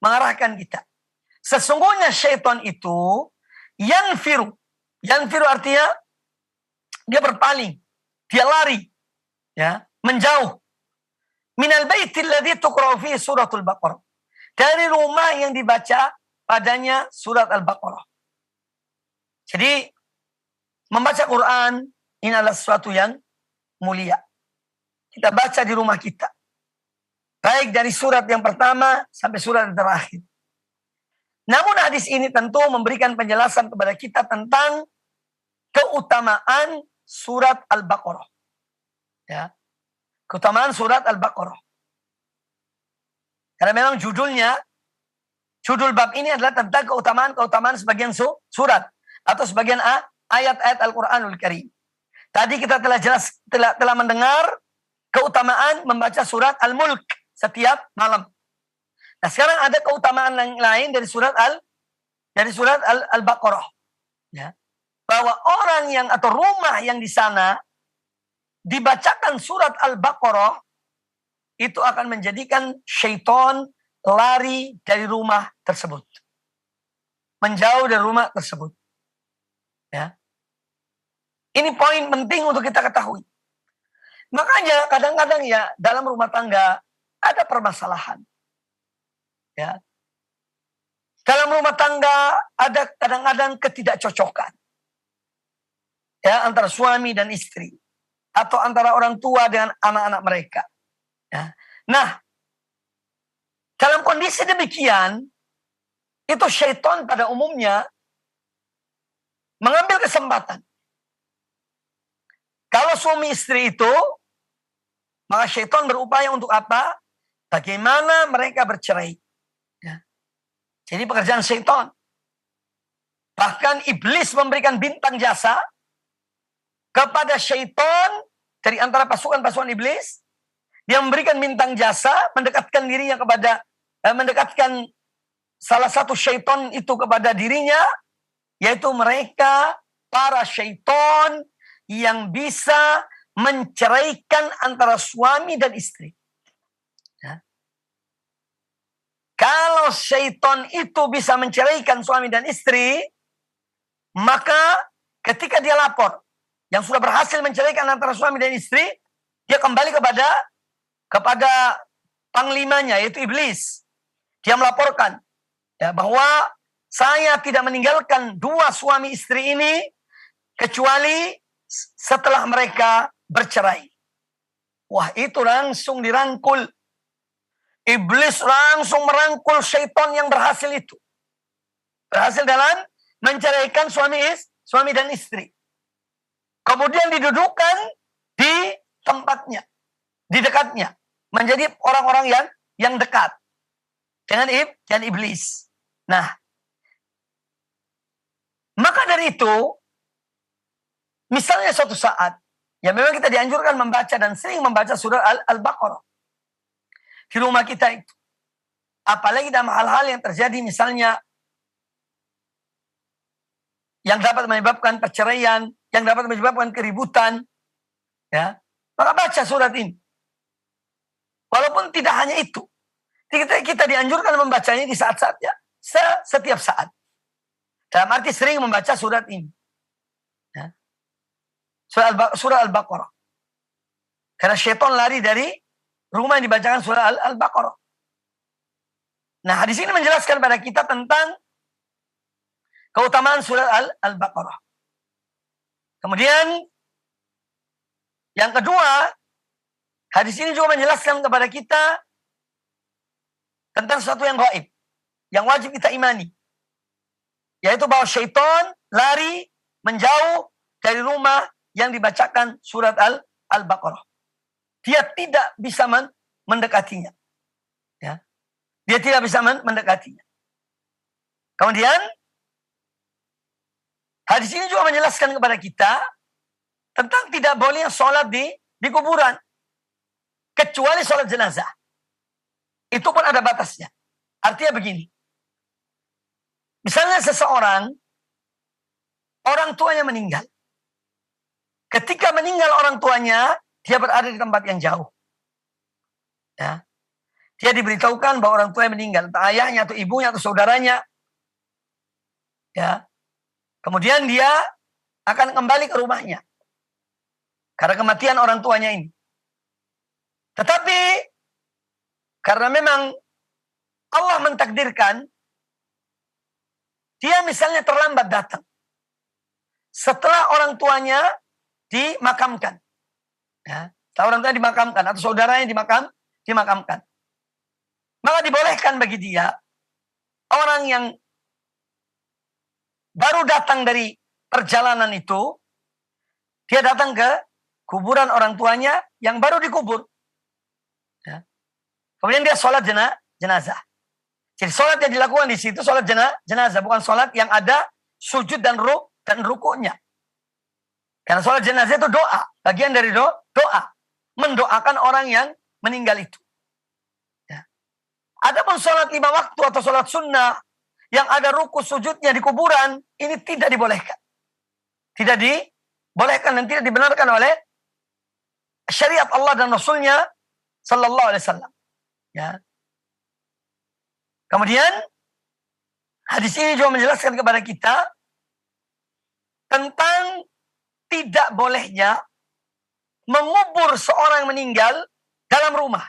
mengarahkan kita. Sesungguhnya syaitan itu yanfiru. Yanfiru artinya dia berpaling, dia lari, ya, menjauh. Minal baitil ladzi tuqra'u fihi suratul Baqarah. Dari rumah yang dibaca padanya surat Al-Baqarah. Jadi membaca Quran ini adalah sesuatu yang mulia. Kita baca di rumah kita. Baik dari surat yang pertama sampai surat yang terakhir. Namun hadis ini tentu memberikan penjelasan kepada kita tentang keutamaan surat Al-Baqarah. Ya. Keutamaan surat Al-Baqarah. Karena memang judul bab ini adalah tentang keutamaan sebagian surat atau sebagian ayat-ayat Al-Qur'anul Karim. Tadi kita telah mendengar keutamaan membaca surat Al-Mulk setiap malam. Nah, sekarang ada keutamaan lain dari surat Al-Baqarah. Ya. Bahwa orang yang atau rumah yang di sana dibacakan surat Al-Baqarah itu akan menjadikan syaitan lari dari rumah tersebut. Menjauh dari rumah tersebut. Ya. Ini poin penting untuk kita ketahui. Makanya kadang-kadang ya dalam rumah tangga ada permasalahan. Ya. Dalam rumah tangga ada kadang-kadang ketidakcocokan. Ya, antara suami dan istri. Atau antara orang tua dengan anak-anak mereka. Ya. Nah, dalam kondisi demikian, itu syaitan pada umumnya mengambil kesempatan. Kalau suami istri itu, maka syaitan berupaya untuk apa? Bagaimana mereka bercerai. Ya. Jadi pekerjaan syaitan. Bahkan iblis memberikan bintang jasa kepada syaitan dari antara pasukan-pasukan iblis. Dia memberikan bintang jasa, mendekatkan dirinya mendekatkan salah satu syaitan itu kepada dirinya, yaitu mereka, para syaitan yang bisa menceraikan antara suami dan istri. Ya. Kalau syaitan itu bisa menceraikan suami dan istri, maka ketika dia lapor, yang sudah berhasil menceraikan antara suami dan istri, dia kembali kepada panglimanya, yaitu iblis. Dia melaporkan ya, bahwa saya tidak meninggalkan dua suami istri ini kecuali setelah mereka bercerai. Wah, itu langsung dirangkul. Iblis langsung merangkul syaitan yang berhasil itu. Berhasil dalam menceraikan suami dan istri. Kemudian didudukkan di tempatnya, di dekatnya. Menjadi orang-orang yang dekat dengan iblis. Nah, maka dari itu, misalnya suatu saat, ya memang kita dianjurkan membaca dan sering membaca surah Al-Baqarah di rumah kita itu. Apalagi dalam hal-hal yang terjadi misalnya yang dapat menyebabkan perceraian, yang dapat menyebabkan keributan, ya, maka baca surat ini. Walaupun tidak hanya itu, kita dianjurkan membacanya di saat-saatnya, setiap saat. Dalam arti sering membaca surat ini. Ya. Surah Al-Baqarah. Karena syaitan lari dari rumah yang dibacakan surah Al-Baqarah. Nah, hadis ini menjelaskan pada kita tentang keutamaan surah Al-Baqarah. Kemudian, yang kedua, hadis ini juga menjelaskan kepada kita tentang sesuatu yang gaib, yang wajib kita imani. Yaitu bahwa syaitan lari menjauh dari rumah yang dibacakan surat Al-Baqarah. Dia tidak bisa mendekatinya. Ya. Dia tidak bisa mendekatinya. Kemudian, Hadis ini juga menjelaskan kepada kita tentang tidak boleh sholat di kuburan. Kecuali sholat jenazah. Itu pun ada batasnya. Artinya begini. Misalnya seseorang, orang tuanya meninggal. Ketika meninggal orang tuanya, dia berada di tempat yang jauh. Ya. Dia diberitahukan bahwa orang tuanya meninggal. Entah ayahnya atau ibunya atau saudaranya. Ya. Kemudian dia akan kembali ke rumahnya. Karena kematian orang tuanya ini. Tetapi, karena memang Allah mentakdirkan, dia misalnya terlambat datang. Setelah orang tuanya dimakamkan. Ya, setelah orang tuanya dimakamkan, atau saudaranya dimakamkan. Maka dibolehkan bagi dia, orang yang baru datang dari perjalanan itu, dia datang ke kuburan orang tuanya yang baru dikubur. Ya. Kemudian dia sholat jenazah. Jadi sholat yang dilakukan di situ sholat jenazah, bukan sholat yang ada sujud dan rukuknya. Karena sholat jenazah itu doa, bagian dari doa, mendoakan orang yang meninggal itu. Ya. Adapun sholat 5 waktu atau sholat sunnah yang ada ruku sujudnya di kuburan, ini tidak dibolehkan. Tidak dibolehkan dan tidak dibenarkan oleh syariat Allah dan Rasulnya Sallallahu Alaihi Wasallam. Ya. Kemudian hadis ini juga menjelaskan kepada kita tentang tidak bolehnya mengubur seorang yang meninggal dalam rumah.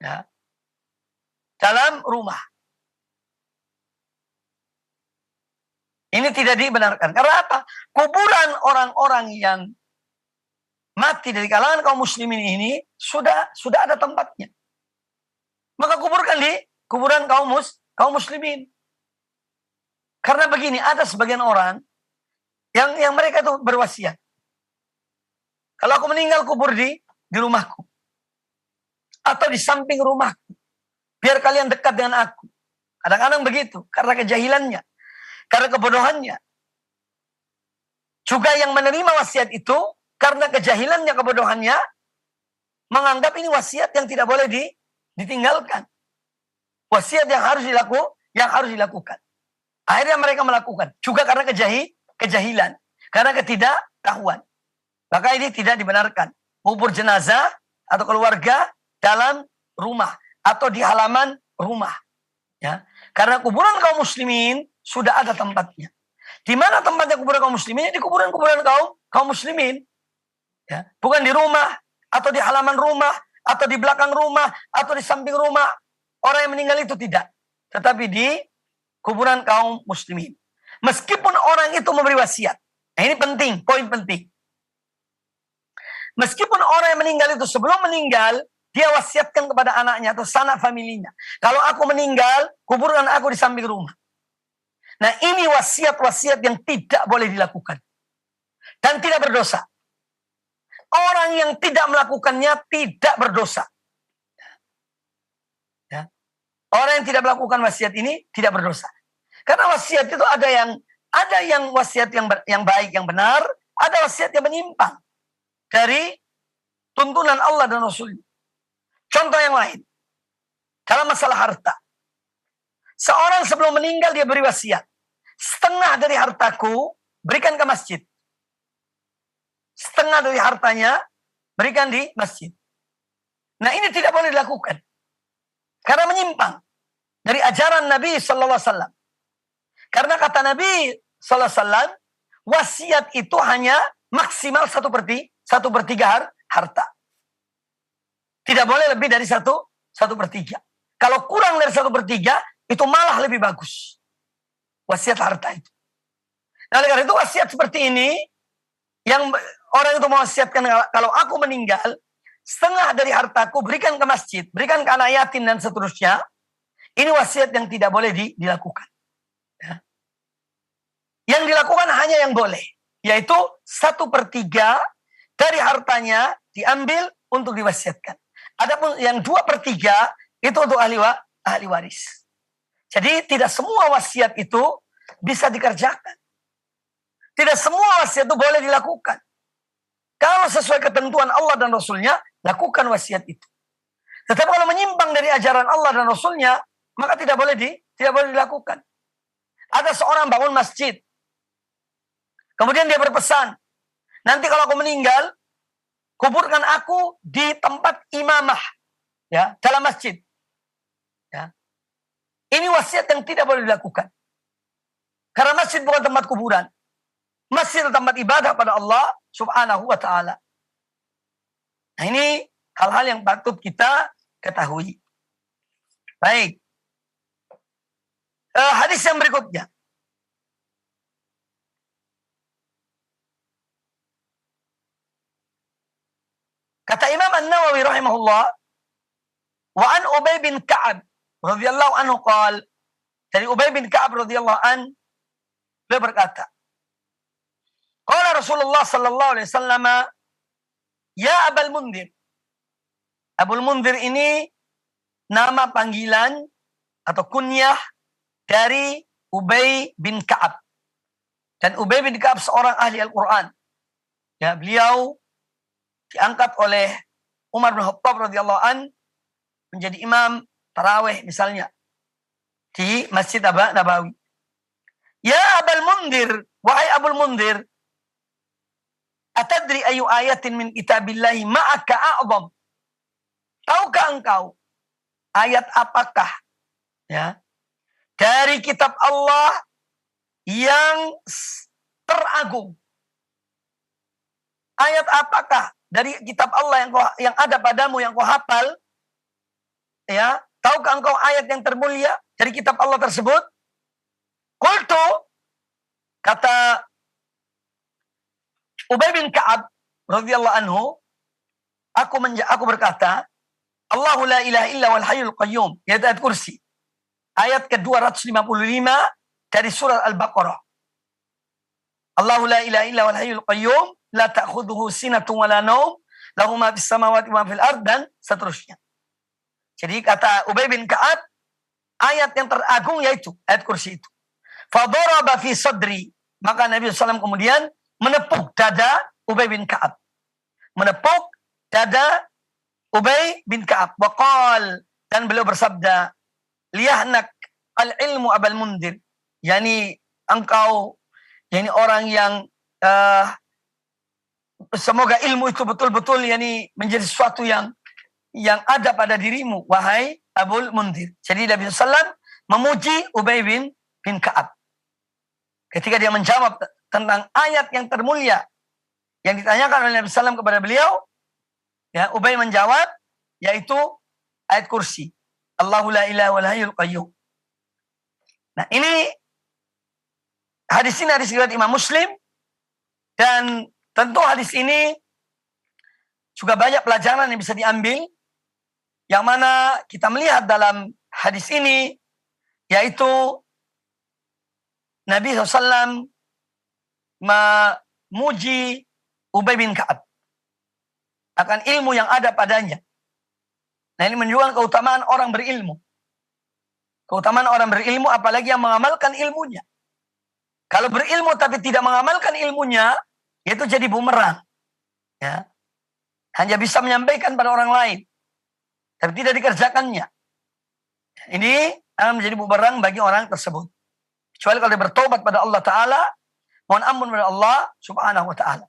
Ya. Dalam rumah. Ini tidak dibenarkan. Karena apa? Kuburan orang-orang yang mati dari kalangan kaum muslimin ini sudah ada tempatnya. Maka kuburkan di kuburan kaum muslimin. Karena begini, ada sebagian orang yang mereka itu berwasiat. Kalau aku meninggal, kubur di rumahku. Atau di samping rumahku. Biar kalian dekat dengan aku. Kadang-kadang begitu. Karena kejahilannya. Karena kebodohannya. Juga yang menerima wasiat itu, karena kejahilannya, kebodohannya, menganggap ini wasiat yang tidak boleh ditinggalkan. Wasiat yang harus dilakukan. Akhirnya mereka melakukan. Juga karena kejahilan. Karena ketidaktahuan. Maka ini tidak dibenarkan. Kubur jenazah atau keluarga dalam rumah. Atau di halaman rumah. Ya. Karena kuburan kaum muslimin sudah ada tempatnya. Di mana tempatnya kuburan kaum muslimin? Di kuburan-kuburan kaum muslimin. Ya. Bukan di rumah, atau di halaman rumah, atau di belakang rumah, atau di samping rumah. Orang yang meninggal itu tidak. Tetapi di kuburan kaum muslimin. Meskipun orang itu memberi wasiat. Nah ini penting, poin penting. Meskipun orang yang meninggal itu sebelum meninggal, dia wasiatkan kepada anaknya atau sanak familinya. Kalau aku meninggal, kuburkan aku di samping rumah. Nah ini wasiat-wasiat yang tidak boleh dilakukan. Dan tidak berdosa. Orang yang tidak melakukannya tidak berdosa. Ya. Orang yang tidak melakukan wasiat ini tidak berdosa. Karena wasiat itu ada yang wasiat yang baik, yang benar. Ada wasiat yang menyimpang dari tuntunan Allah dan Rasul. Contoh yang lain. Dalam masalah harta. Seorang sebelum meninggal dia beri wasiat. Setengah dari hartaku berikan ke masjid. Setengah dari hartanya berikan di masjid. Nah ini tidak boleh dilakukan. Karena menyimpang dari ajaran Nabi Sallallahu Alaihi Wasallam. Karena kata Nabi Sallallahu Alaihi Wasallam, wasiat itu hanya maksimal 1/3 harta. Tidak boleh lebih dari 1/3. Kalau kurang dari 1/3, itu malah lebih bagus. Wasiat harta itu. Nah, oleh karena itu wasiat seperti ini, yang orang itu mewasiatkan, kalau aku meninggal, setengah dari hartaku berikan ke masjid, berikan ke anak yatim dan seterusnya. Ini wasiat yang tidak boleh dilakukan. Ya. Yang dilakukan hanya yang boleh, yaitu 1/3 dari hartanya diambil untuk diwasiatkan. Adapun yang 2/3 itu untuk ahli waris. Jadi tidak semua wasiat itu bisa dikerjakan. Tidak semua wasiat itu boleh dilakukan. Kalau sesuai ketentuan Allah dan Rasulnya, lakukan wasiat itu. Tetapi kalau menyimpang dari ajaran Allah dan Rasulnya, maka tidak boleh dilakukan. Ada seorang bangun masjid. Kemudian dia berpesan, nanti kalau aku meninggal, kuburkan aku di tempat imamah, ya, dalam masjid. Ya. Ini wasiat yang tidak boleh dilakukan. Karena masjid bukan tempat kuburan. Masjid adalah tempat ibadah pada Allah Subhanahu wa ta'ala. Nah, ini hal-hal yang patut kita ketahui. Baik. Hadis yang berikutnya. Kata Imam An-Nawawi rahimahullah, wa an Ubay bin Ka'ab radhiyallahu anhu qala, dari Ubay bin Ka'ab radhiyallahu an, beliau berkata, qala Rasulullah sallallahu alaihi wasallam, ya Abul Mundhir. Abul Mundhir ini nama panggilan atau kunyah dari Ubay bin Ka'ab. Dan Ubay bin Ka'ab seorang ahli Al-Quran. Ya, beliau diangkat oleh Umar bin Khattab radhiyallahu an menjadi imam tarawih misalnya di Masjid Nabawi. Ya Abul Mundhir, wahai Abul Mundhir, atadri ayu ayatin min kitabillahi ma'aka a'zam? Tahukah engkau ayat apakah, ya, dari kitab Allah yang teragung? Ayat apakah dari kitab Allah yang ada padamu, yang kau hafal? Ya, tahukah engkau ayat yang termulia dari kitab Allah tersebut? Qultu, kata Ubay bin Ka'ab radhiyallahu anhu, aku berkata, Allahu la ilaha illa wal hayyul qayyum, yaitu ayat kursi. Ayat ke-255 dari surat Al-Baqarah. Allahu la ilaha illa wal hayyul qayyum, la ta'khudhuhu sinatun wa la naum, lahu ma fis samawati wa ma fil ard, dan seterusnya. Jadi kata Ubay bin Ka'ab, ayat yang teragung yaitu ayat kursi itu. Fadaraba fi sadri, maka Nabi SAW kemudian menepuk dada Ubay bin Ka'ab. Menepuk dada Ubay bin Ka'ab. Waqal, dan beliau bersabda, liyahnak al-ilmu Abul Mundhir. Yani engkau, yani orang yang semoga ilmu itu betul-betul yani menjadi sesuatu yang ada pada dirimu, wahai Abul Mundhir. Jadi Nabi SAW memuji Ubay bin Ka'ab. Ketika dia menjawab tentang ayat yang termulia yang ditanyakan oleh Nabi SAW kepada beliau, ya, Ubay menjawab, yaitu ayat kursi. Allahu la ilaha wal hayyul qayyum. Nah, ini hadis riwayat Imam Muslim, dan tentu hadis ini juga banyak pelajaran yang bisa diambil, yang mana kita melihat dalam hadis ini, yaitu Nabi SAW memuji Ubay bin Ka'ab akan ilmu yang ada padanya. Nah, ini menunjukkan keutamaan orang berilmu. Keutamaan orang berilmu, apalagi yang mengamalkan ilmunya. Kalau berilmu tapi tidak mengamalkan ilmunya, itu jadi bumerang. Ya. Hanya bisa menyampaikan pada orang lain, tapi tidak dikerjakannya. Ini akan menjadi bumerang bagi orang tersebut. Kecuali kalau dia bertobat pada Allah Ta'ala, mohon ampun pada Allah Subhanahu wa Ta'ala.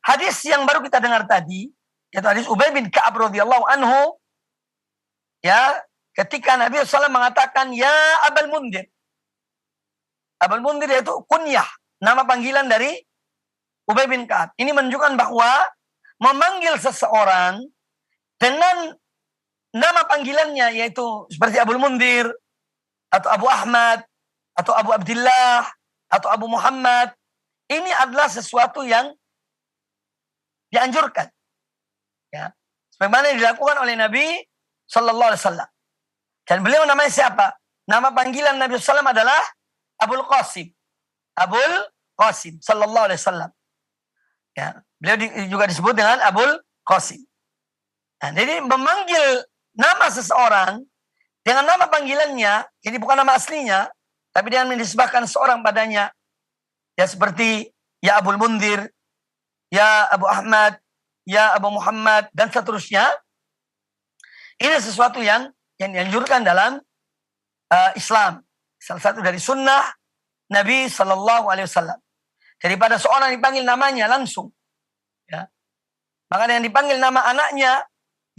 Hadis yang baru kita dengar tadi, yaitu hadis Ubay bin Ka'ab radhiyallahu anhu, ya, ketika Nabi SAW mengatakan, ya Abul Mundhir. Abul Mundhir yaitu kunyah, nama panggilan dari Ubay bin Ka'ab. Ini menunjukkan bahwa memanggil seseorang dengan nama panggilannya, yaitu seperti Abul Mundhir, atau Abu Ahmad, atau Abu Abdullah, atau Abu Muhammad, ini adalah sesuatu yang dianjurkan. Ya. Sebagaimana yang dilakukan oleh Nabi Sallallahu Alaihi Wasallam. Dan beliau namanya siapa? Nama panggilan Nabi SAW adalah Abul Qasim. Abul Qasim Sallallahu Alaihi Wasallam. Ya. Beliau juga disebut dengan Abul Qasim. Nah, jadi memanggil nama seseorang dengan nama panggilannya, ini bukan nama aslinya, tapi dengan menisbahkan seorang padanya, Ya seperti ya Abul Mundir, ya Abu Ahmad, ya Abu Muhammad, dan seterusnya. Ini sesuatu yang dianjurkan dalam Islam. Salah satu dari sunnah Nabi Sallallahu Alaihi Wasallam. Daripada seorang dipanggil namanya langsung, ya. Maka yang dipanggil nama anaknya,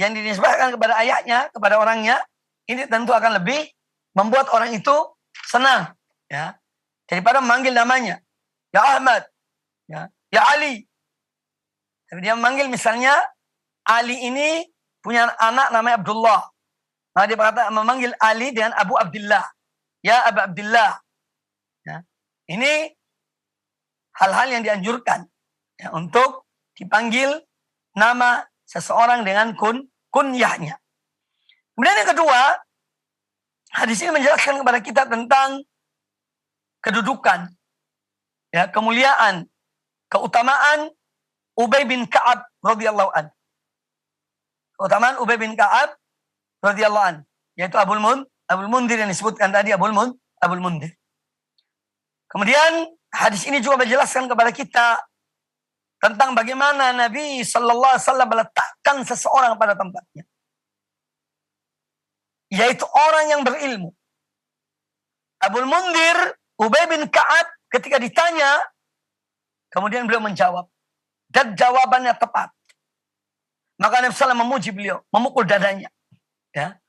yang dinisbahkan kepada ayahnya, kepada orangnya, ini tentu akan lebih membuat orang itu senang, ya. Daripada memanggil namanya, ya Ahmad, ya Ali. Tapi dia memanggil misalnya Ali ini punya anak namanya Abdullah. Maka dia berkata memanggil Ali dengan Abu Abdullah, ya Abu Abdullah. Ya. Ini hal-hal yang dianjurkan, ya, untuk dipanggil nama seseorang dengan kunyahnya. Kemudian yang kedua, hadis ini menjelaskan kepada kita tentang kedudukan, ya, kemuliaan, keutamaan Ubay bin Ka'ab radhiyallahu an. Keutamaan Ubay bin Ka'ab radhiyallahu an, yaitu Abul Mundir yang disebutkan tadi, Abul Mundir. Kemudian hadis ini juga menjelaskan kepada kita tentang bagaimana Nabi Sallallahu Alaihi Wasallam meletakkan seseorang pada tempatnya, yaitu orang yang berilmu. Abul Mundir, Ubay bin Ka'ab, ketika ditanya, kemudian beliau menjawab, dan jawabannya tepat. Maka Nabi SAW memuji beliau, memukul dadanya, ya,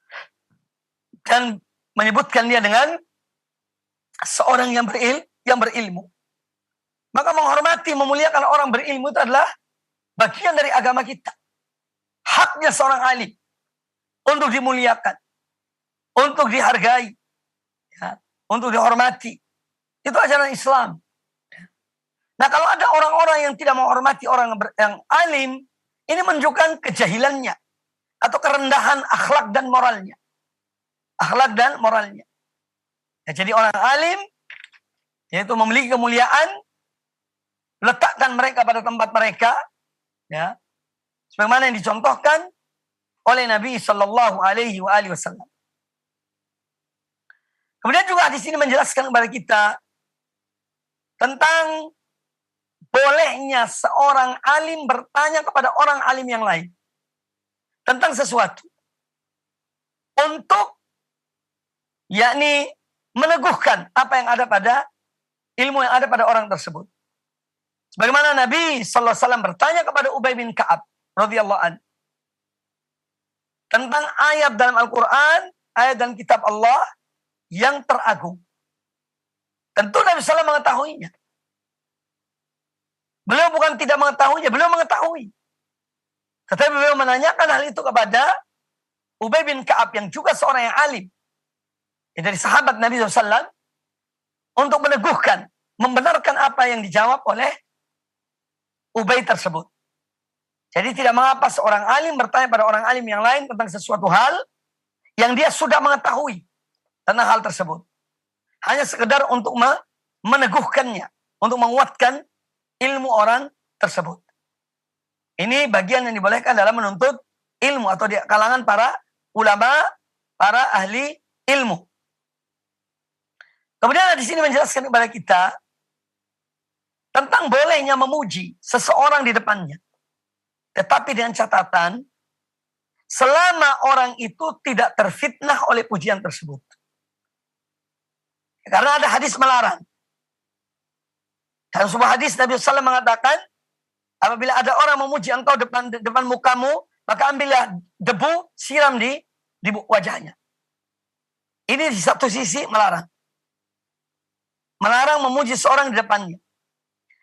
dan menyebutkan dia dengan seorang yang berilmu. Maka menghormati, memuliakan orang berilmu itu adalah bagian dari agama kita. Haknya seorang alim untuk dimuliakan, untuk dihargai, ya, untuk dihormati. Itu ajaran Islam. Nah, kalau ada orang-orang yang tidak menghormati orang yang alim, ini menunjukkan kejahilannya atau kerendahan akhlak dan moralnya. Akhlak dan moralnya. Ya, jadi orang alim, yaitu memiliki kemuliaan, letakkan mereka pada tempat mereka, ya, sebagaimana yang dicontohkan oleh Nabi Sallallahu Alaihi Wasallam. Kemudian juga hadis ini menjelaskan kepada kita tentang bolehnya seorang alim bertanya kepada orang alim yang lain tentang sesuatu untuk, yakni, meneguhkan apa yang ada pada ilmu yang ada pada orang tersebut. Sebagaimana Nabi Sallallahu Alaihi Wasallam bertanya kepada Ubay bin Ka'ab radhiyallahu an tentang ayat dalam Al-Quran, ayat dalam kitab Allah yang teragung. Tentu Nabi SAW mengetahuinya. Beliau bukan tidak mengetahuinya, beliau mengetahui. Tetapi beliau menanyakan hal itu kepada Ubay bin Ka'ab yang juga seorang yang alim, ya, dari sahabat Nabi SAW, untuk meneguhkan, membenarkan apa yang dijawab oleh Ubay tersebut. Jadi tidak mengapa seorang alim bertanya pada orang alim yang lain tentang sesuatu hal yang dia sudah mengetahui tentang hal tersebut. Hanya sekedar untuk meneguhkannya, untuk menguatkan ilmu orang tersebut. Ini bagian yang dibolehkan dalam menuntut ilmu atau di kalangan para ulama, para ahli ilmu. Kemudian di sini menjelaskan kepada kita tentang bolehnya memuji seseorang di depannya. Tetapi dengan catatan, selama orang itu tidak terfitnah oleh pujian tersebut. Karena ada hadis melarang. Dalam sebuah hadis Nabi SAW mengatakan, apabila ada orang memuji engkau depan mukamu, maka ambillah debu, siram di wajahnya. Ini di satu sisi melarang. Melarang memuji seorang di depannya.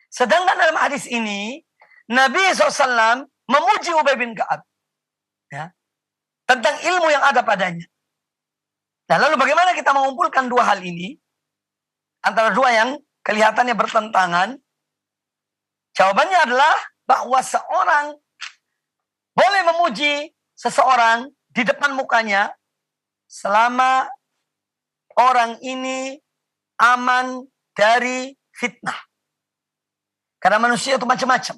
Sedangkan dalam hadis ini, Nabi SAW memuji Ubay bin Ka'ab, ya, tentang ilmu yang ada padanya. Nah, lalu bagaimana kita mengumpulkan dua hal ini, antara dua yang kelihatannya bertentangan? Jawabannya adalah bahwa seorang boleh memuji seseorang di depan mukanya selama orang ini aman dari fitnah. Karena manusia itu macam-macam.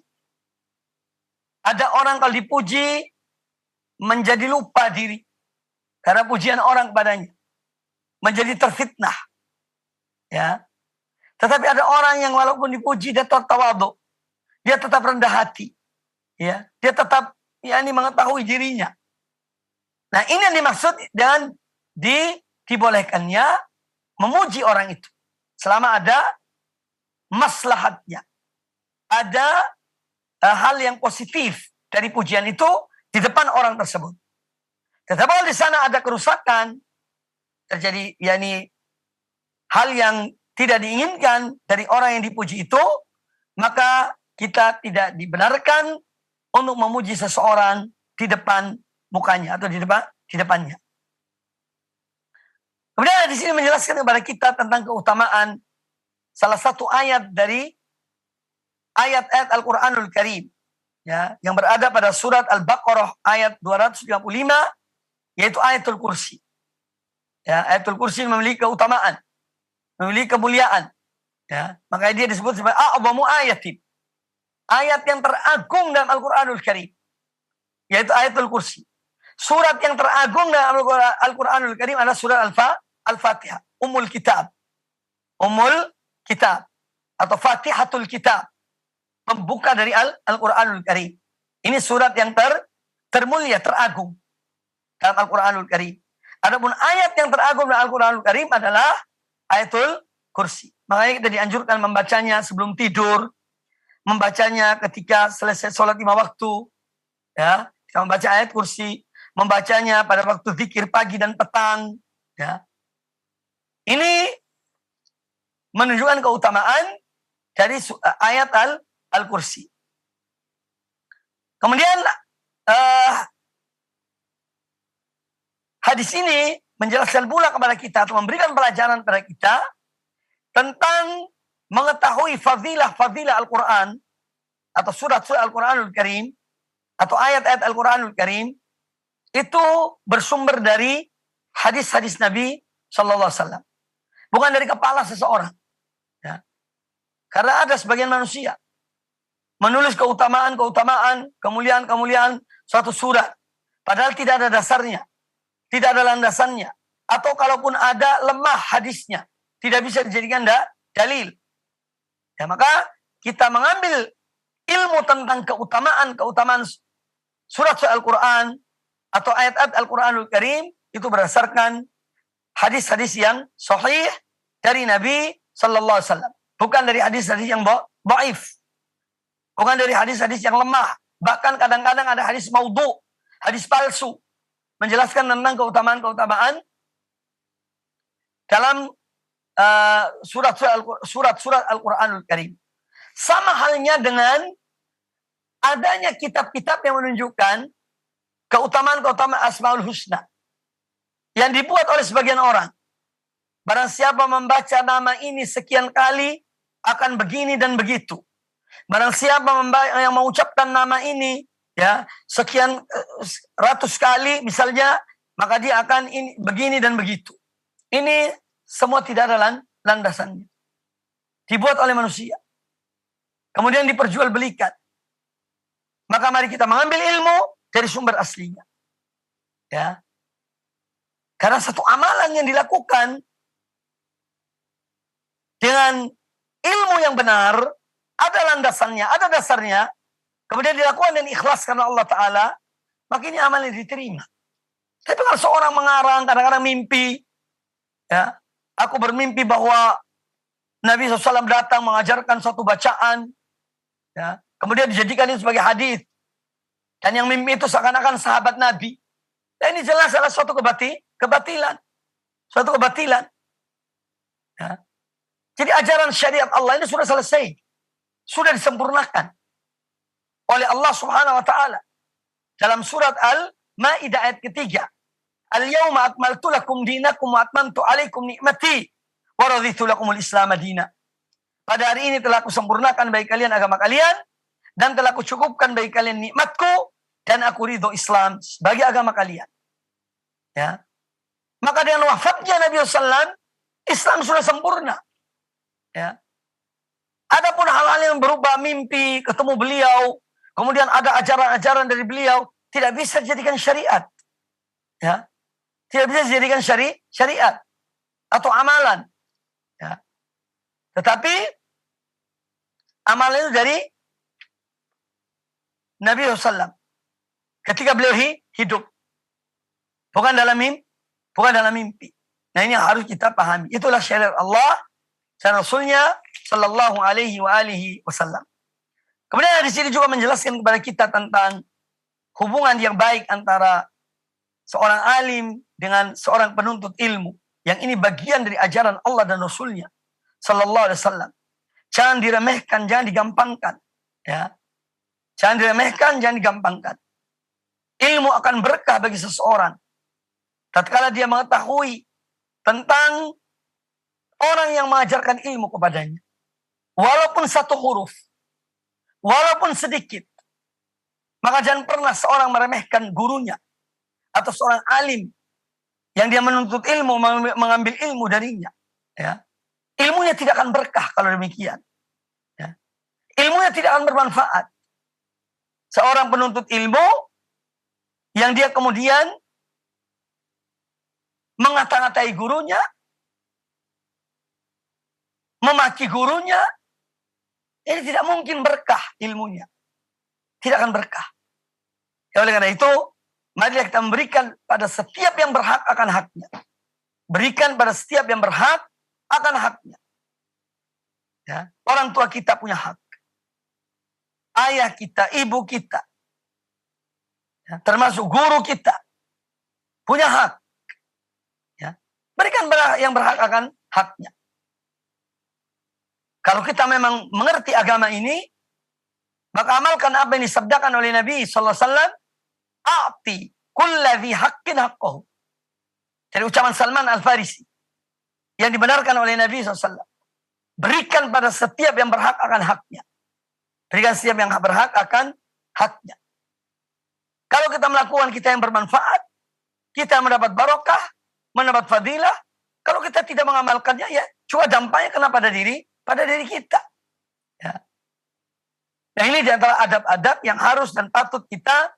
Ada orang kalau dipuji menjadi lupa diri karena pujian orang kepadanya, menjadi terfitnah. Ya. Tetapi ada orang yang walaupun dipuji dia tetap tawadhu, dia tetap rendah hati, ya, dia tetap mengetahui dirinya. Nah, ini yang dimaksud dengan dibolehkannya memuji orang itu selama ada maslahatnya, ada hal yang positif dari pujian itu di depan orang tersebut. Tetapi kalau di sana ada kerusakan, terjadi hal yang tidak diinginkan dari orang yang dipuji itu, maka kita tidak dibenarkan untuk memuji seseorang di depan mukanya atau di depannya. Kemudian di sini menjelaskan kepada kita tentang keutamaan salah satu ayat dari ayat-ayat Al-Qur'anul Karim, ya, yang berada pada surat Al-Baqarah ayat 255, yaitu ayatul kursi. Ya, ayatul kursi memiliki keutamaan, memiliki kemuliaan, ya, makanya dia disebut sebagai a'zamu ayatin, ayat yang teragung dalam Al-Qur'anul Karim, yaitu ayatul kursi. Surat yang teragung dalam Al-Qur'anul Karim adalah surat Al-Fatihah, Ummul Kitab atau Fatihatul Kitab, pembuka dari Al-Qur'anul Karim. Ini surat yang termulia, teragung dalam Al-Qur'anul Karim. Adapun ayat yang teragung dalam Al-Qur'anul Karim adalah ayatul kursi. Makanya kita dianjurkan membacanya sebelum tidur, membacanya ketika selesai sholat 5 waktu, ya, kita membaca ayat kursi, membacanya pada waktu zikir pagi dan petang, ya. Ini menunjukkan keutamaan dari ayat Al-Kursi. Kemudian hadis ini menjelaskan pula kepada kita atau memberikan pelajaran kepada kita tentang mengetahui fadilah Al-Quran atau surat-surat Al-Quranul Karim atau ayat-ayat Al-Quranul Karim itu bersumber dari hadis-hadis Nabi Sallallahu Alaihi Wasallam, bukan dari kepala seseorang. Ya. Karena ada sebagian manusia menulis keutamaan, kemuliaan suatu surat, padahal tidak ada dasarnya, tidak ada landasannya, atau kalaupun ada lemah hadisnya, tidak bisa dijadikan dalil. Ya, maka kita mengambil ilmu tentang keutamaan surat-surat Al-Quran atau ayat-ayat Al-Quranul Karim itu berdasarkan hadis-hadis yang sahih dari Nabi Sallallahu Alaihi Wasallam, bukan dari hadis-hadis yang dhaif, bukan dari hadis-hadis yang lemah. Bahkan kadang-kadang ada hadis maudhu, hadis palsu, menjelaskan tentang keutamaan dalam surat-surat Al-Quranul Karim. Sama halnya dengan adanya kitab-kitab yang menunjukkan keutamaan Asmaul Husna yang dibuat oleh sebagian orang. Barang siapa membaca nama ini sekian kali akan begini dan begitu. Barang siapa yang mengucapkan nama ini ya sekian ratus kali misalnya, maka dia akan ini begini dan begitu. Ini semua tidak ada landasannya. Dibuat oleh manusia. Kemudian diperjualbelikan. Maka mari kita mengambil ilmu dari sumber aslinya. Ya. Karena satu amalan yang dilakukan dengan ilmu yang benar, ada landasannya, ada dasarnya, kemudian dilakukan dan ikhlas karena Allah Ta'ala, maka ini amalnya diterima. Tapi kalau seorang mengarang, kadang-kadang mimpi, ya, aku bermimpi bahwa Nabi SAW datang mengajarkan suatu bacaan, ya, kemudian dijadikan itu sebagai hadis, dan yang mimpi itu seakan-akan sahabat Nabi. Dan ini jelas adalah suatu kebatilan. Suatu kebatilan. Ya. Jadi ajaran syariat Allah ini sudah selesai. Sudah disempurnakan oleh Allah Subhanahu wa Ta'ala. Dalam surat Al-Ma'idah ayat ketiga. Al-yawma akmaltu lakum dinakum wa atmamtu alaikum ni'mati wa raditu lakumul Islam madina. Pada hari ini telah kusempurnakan bagi kalian agama kalian dan telah kucukupkan bagi kalian nikmatku dan aku ridho Islam sebagai agama kalian. Ya. Maka dengan wafatnya Nabi SAW, Islam sudah sempurna. Ya. Adapun hal-hal yang berupa mimpi, ketemu beliau, kemudian ada ajaran-ajaran dari beliau, tidak bisa dijadikan syariat. Ya. Tidak bisa dijadikan syariat atau amalan. Ya. Tetapi amalan itu dari Nabi SAW ketika beliau hidup, bukan dalam mimpi. Nah, ini yang harus kita pahami. Itulah syariat Allah dan Rasulnya Sallallahu Alaihi Wasallam. Kemudian di sini juga menjelaskan kepada kita tentang hubungan yang baik antara seorang alim dengan seorang penuntut ilmu. Yang ini bagian dari ajaran Allah dan Rasulnya Sallallahu Alaihi Wasallam. Jangan diremehkan, jangan digampangkan. Ya. Jangan diremehkan, jangan digampangkan. Ilmu akan berkah bagi seseorang tatkala dia mengetahui tentang orang yang mengajarkan ilmu kepadanya. Walaupun satu huruf, walaupun sedikit, maka jangan pernah seorang meremehkan gurunya atau seorang alim yang dia menuntut ilmu, mengambil ilmu darinya. Ya. Ilmunya tidak akan berkah kalau demikian. Ya. Ilmunya tidak akan bermanfaat. Seorang penuntut ilmu yang dia kemudian mengata-ngatai gurunya, memaki gurunya, ini tidak mungkin berkah ilmunya. Tidak akan berkah. Ya, oleh karena itu, mari kita memberikan pada setiap yang berhak akan haknya. Berikan pada setiap yang berhak akan haknya. Ya, orang tua kita punya hak. Ayah kita, ibu kita, ya, termasuk guru kita, punya hak. Ya, berikan yang berhak akan haknya. Kalau kita memang mengerti agama ini, maka amalkan apa yang disabdakan oleh Nabi SAW. A'ti kulladhi haqqin haqqahu. Dari ucapan Salman Al-Farisi. Yang dibenarkan oleh Nabi SAW. Berikan pada setiap yang berhak akan haknya. Berikan setiap yang berhak akan haknya. Kalau kita melakukan kita yang bermanfaat, kita mendapat barokah, mendapat fadilah. Kalau kita tidak mengamalkannya, ya cuma dampaknya kena pada diri kita. Ya. Nah, ini di antara adab-adab yang harus dan patut kita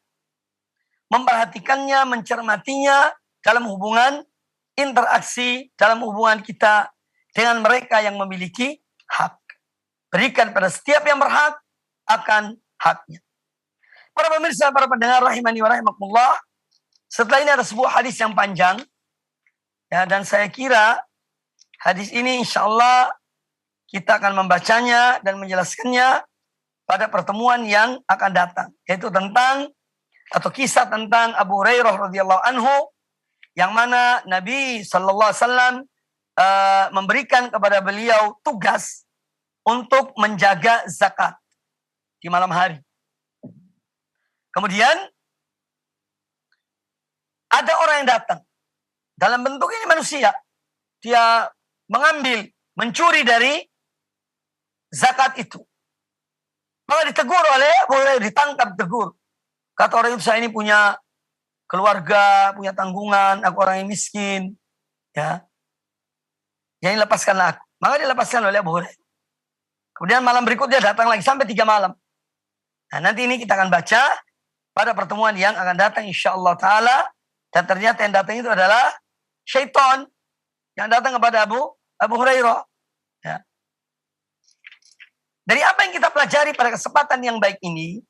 memperhatikannya, mencermatinya dalam hubungan interaksi, dalam hubungan kita dengan mereka yang memiliki hak. Berikan pada setiap yang berhak akan haknya. Para pemirsa, para pendengar rahimani wa rahimakumullah, setelah ini ada sebuah hadis yang panjang, ya, dan saya kira hadis ini insya Allah kita akan membacanya dan menjelaskannya pada pertemuan yang akan datang, yaitu tentang atau kisah tentang Abu Hurairah radhiyallahu anhu, yang mana Nabi sallallahu alaihi wasallam memberikan kepada beliau tugas untuk menjaga zakat di malam hari. Kemudian ada orang yang datang dalam bentuk ini manusia, dia mengambil, mencuri dari zakat itu. Maka ditegur oleh Abu Hurairah, ditangkap, tegur. Kata orang itu, saya ini punya keluarga, punya tanggungan, aku orang yang miskin, ya. Jadi lepaskanlah aku. Maka dilepaskan oleh Abu Hurairah. Kemudian malam berikutnya datang lagi sampai 3 malam. Nah, nanti ini kita akan baca pada pertemuan yang akan datang insyaallah taala, dan ternyata yang datang itu adalah syaitan yang datang kepada Abu Hurairah. Ya. Dari apa yang kita pelajari pada kesempatan yang baik ini,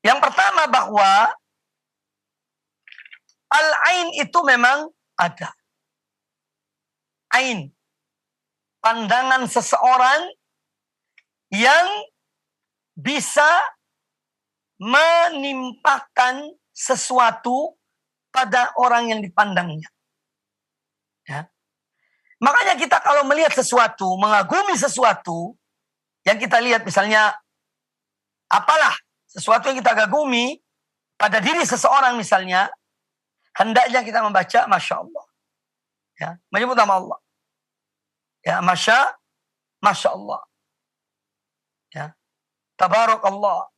yang pertama bahwa al-ain itu memang ada. Ain, pandangan seseorang yang bisa menimpakan sesuatu pada orang yang dipandangnya. Ya. Makanya kita kalau melihat sesuatu, mengagumi sesuatu, yang kita lihat misalnya, apalah sesuatu yang kita kagumi pada diri seseorang misalnya, hendaknya kita membaca Masya Allah. Ya, menyebut nama Allah. Ya, Masya Allah. Ya, Tabarak Allah.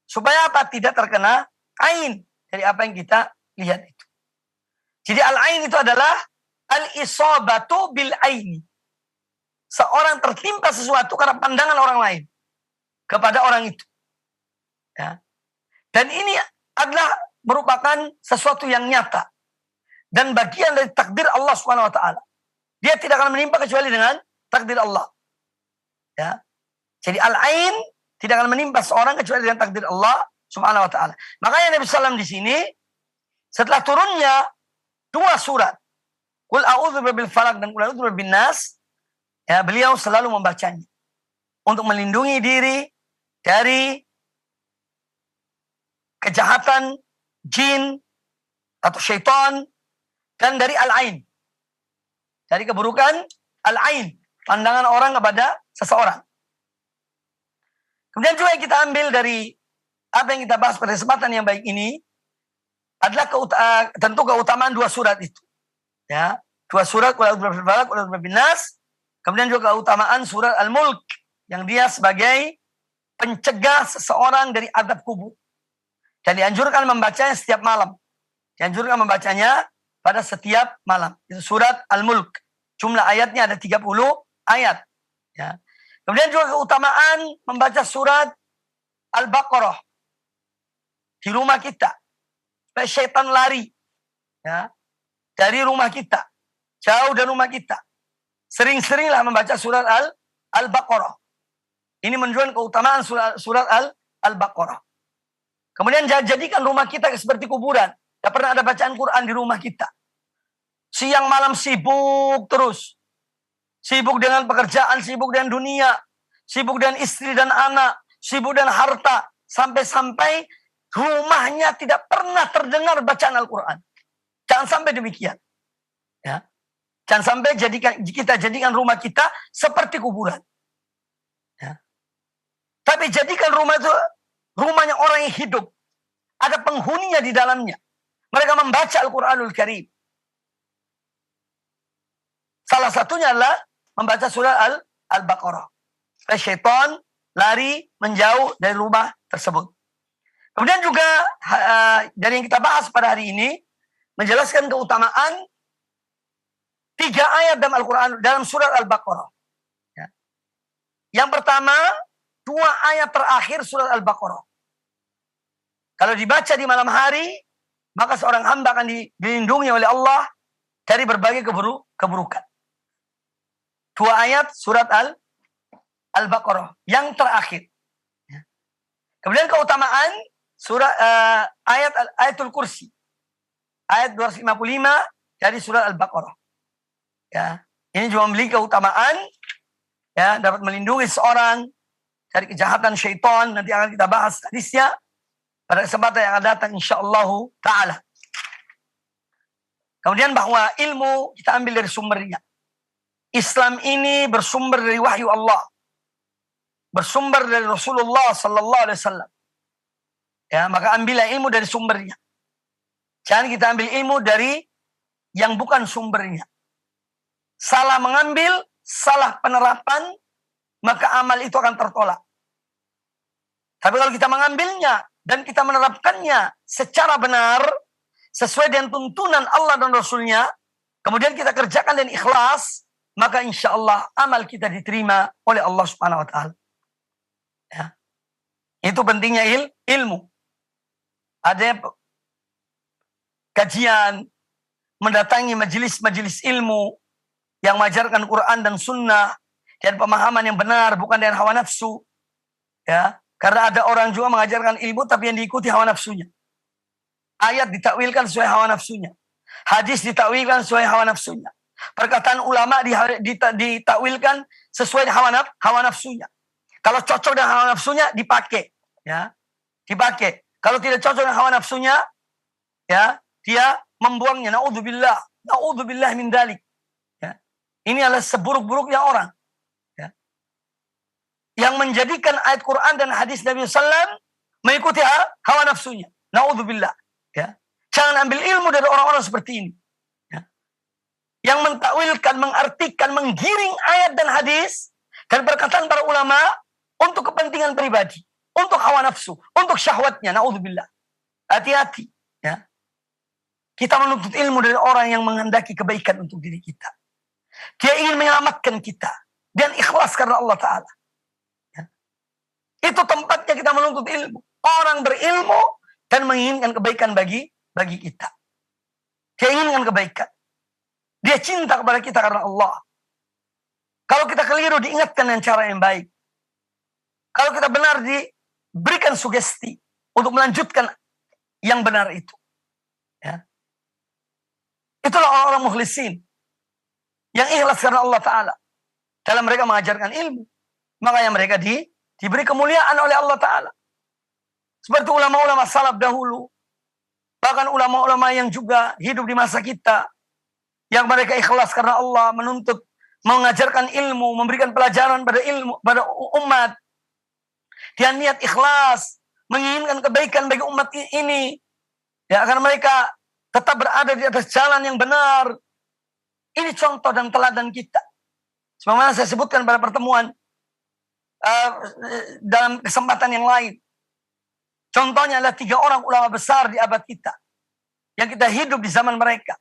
Supaya apa? Tidak terkena ain dari apa yang kita lihat itu. Jadi al-ain itu adalah al-isabatu bil aini. Seorang tertimpa sesuatu karena pandangan orang lain kepada orang itu. Ya. Dan ini adalah merupakan sesuatu yang nyata dan bagian dari takdir Allah Subhanahu wa taala. Dia tidak akan menimpa kecuali dengan takdir Allah. Ya. Jadi al-ain tidak akan menimpa seorang kecuali dengan takdir Allah Subhanahu wa taala. Makanya Nabi SAW di sini setelah turunnya 2 surat, Qul a'udzu birabbil falaq dan Qul a'udzu birabbin nas, ya, beliau selalu membacanya untuk melindungi diri dari kejahatan jin atau syaitan dan dari al-ain. Dari keburukan al-ain, pandangan orang kepada seseorang. Kemudian juga yang kita ambil dari apa yang kita bahas pada kesempatan yang baik ini adalah tentu keutamaan 2 surat itu. Ya, 2 surat Qul a'udzu birabbil falaq, Qul a'udzu birabbin nas. Kemudian juga keutamaan surat Al-Mulk yang dia sebagai pencegah seseorang dari azab kubur. Dan dianjurkan membacanya setiap malam. Dianjurkan membacanya pada setiap malam. Itu surat Al-Mulk. Jumlah ayatnya ada 30 ayat. Ya. Kemudian juga keutamaan membaca surat Al-Baqarah di rumah kita. Supaya syaitan lari, ya, dari rumah kita. Jauh dari rumah kita. Sering-seringlah membaca surat Al-Baqarah. Ini menunjukkan keutamaan surat Al-Baqarah. Kemudian jadikan rumah kita seperti kuburan. Tidak pernah ada bacaan Quran di rumah kita. Siang malam sibuk terus. Sibuk dengan pekerjaan, sibuk dengan dunia, sibuk dengan istri dan anak, sibuk dengan harta. Sampai-sampai rumahnya tidak pernah terdengar bacaan Al-Quran. Jangan sampai demikian. Ya. Jangan sampai kita jadikan rumah kita seperti kuburan. Ya. Tapi jadikan rumah itu rumahnya orang yang hidup. Ada penghuninya di dalamnya. Mereka membaca Al-Quranul Karim. Salah satunya adalah membaca surah Al-Baqarah. Supaya syaitan lari menjauh dari rumah tersebut. Kemudian juga dari yang kita bahas pada hari ini menjelaskan keutamaan 3 ayat dalam Al-Quran dalam surat Al-Baqarah. Ya. Yang pertama 2 ayat terakhir surat Al-Baqarah. Kalau dibaca di malam hari, maka seorang hamba akan dilindungi oleh Allah dari berbagai keburukan. 2 ayat surat Al-Baqarah yang terakhir. Ya. Kemudian keutamaan surat ayatul kursi. Ayat 255 dari surat Al-Baqarah. Ya, ini juga memiliki keutamaan, ya, dapat melindungi seorang dari kejahatan syaitan. Nanti akan kita bahas hadisnya pada kesempatan yang akan datang insyaallah taala. Kemudian bahwa ilmu kita ambil dari sumbernya. Islam ini bersumber dari wahyu Allah. Bersumber dari Rasulullah sallallahu alaihi wasallam. Ya, maka ambillah ilmu dari sumbernya. Jangan kita ambil ilmu dari yang bukan sumbernya. Salah mengambil, salah penerapan, maka amal itu akan tertolak. Tapi kalau kita mengambilnya dan kita menerapkannya secara benar, sesuai dengan tuntunan Allah dan Rasulnya, kemudian kita kerjakan dan ikhlas, maka insya Allah amal kita diterima oleh Allah Subhanahu wa Ta'ala. Ya. Itu pentingnya ilmu. Ada kajian, mendatangi majelis-majelis ilmu yang mengajarkan Quran dan Sunnah dan pemahaman yang benar, bukan dengan hawa nafsu. Ya, karena ada orang juga mengajarkan ilmu tapi yang diikuti hawa nafsunya. Ayat ditakwilkan sesuai hawa nafsunya. Hadis ditakwilkan sesuai hawa nafsunya. Perkataan ulama ditakwilkan sesuai hawa nafsunya. Kalau cocok dengan hawa nafsunya dipakai, ya. Dipakai. Kalau tidak cocok dengan hawa nafsunya, ya, dia membuangnya. Naudzubillah, naudzubillah min dzalik. Ya. Ini adalah seburuk-buruknya orang. Ya. Yang menjadikan ayat Quran dan hadis Nabi SAW mengikuti hawa nafsunya. Naudzubillah. Ya. Jangan ambil ilmu dari orang-orang seperti ini. Ya. Yang mentakwilkan, mengartikan, menggiring ayat dan hadis dan perkataan para ulama untuk kepentingan pribadi, untuk hawa nafsu, untuk syahwatnya. Naudzubillah. Hati-hati. Ya. Kita menuntut ilmu dari orang yang menghendaki kebaikan untuk diri kita. Dia ingin menyelamatkan kita dan ikhlas karena Allah Ta'ala. Ya. Itu tempatnya kita menuntut ilmu. Orang berilmu dan menginginkan kebaikan bagi kita. Dia inginkan kebaikan. Dia cinta kepada kita karena Allah. Kalau kita keliru diingatkan dengan cara yang baik. Kalau kita benar diberikan sugesti untuk melanjutkan yang benar itu. Ya. Itulah orang-orang mukhlisin yang ikhlas karena Allah Ta'ala dalam mereka mengajarkan ilmu. Makanya mereka diberi kemuliaan oleh Allah Ta'ala. Seperti ulama-ulama salaf dahulu. Bahkan ulama-ulama yang juga hidup di masa kita. Yang mereka ikhlas karena Allah, menuntut, mengajarkan ilmu, memberikan pelajaran pada umat. Dia niat ikhlas, menginginkan kebaikan bagi umat ini. Ya, agar mereka tetap berada di atas jalan yang benar. Ini contoh dan teladan kita. Sebagaimana saya sebutkan pada pertemuan dalam kesempatan yang lain. Contohnya adalah 3 orang ulama besar di abad kita. Yang kita hidup di zaman mereka.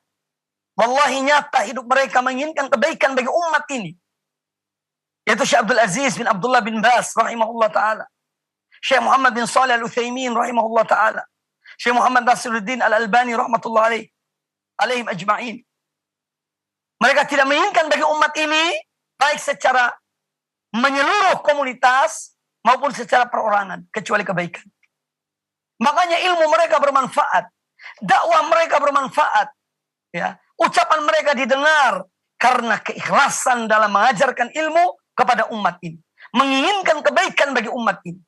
Wallahi nyata hidup mereka menginginkan kebaikan bagi umat ini. Yaitu Syekh Abdul Aziz bin Abdullah bin Bas rahimahullah ta'ala. Syekh Muhammad bin Shalih Al-Utsaimin rahimahullah ta'ala. Syekh Muhammad Nasiruddin Al-Albani rahmatullah alaihim ajma'in. Mereka tidak menginginkan bagi umat ini baik secara menyeluruh komunitas maupun secara perorangan kecuali kebaikan. Makanya ilmu mereka bermanfaat, dakwah mereka bermanfaat, ya. Ucapan mereka didengar karena keikhlasan dalam mengajarkan ilmu kepada umat ini, menginginkan kebaikan bagi umat ini.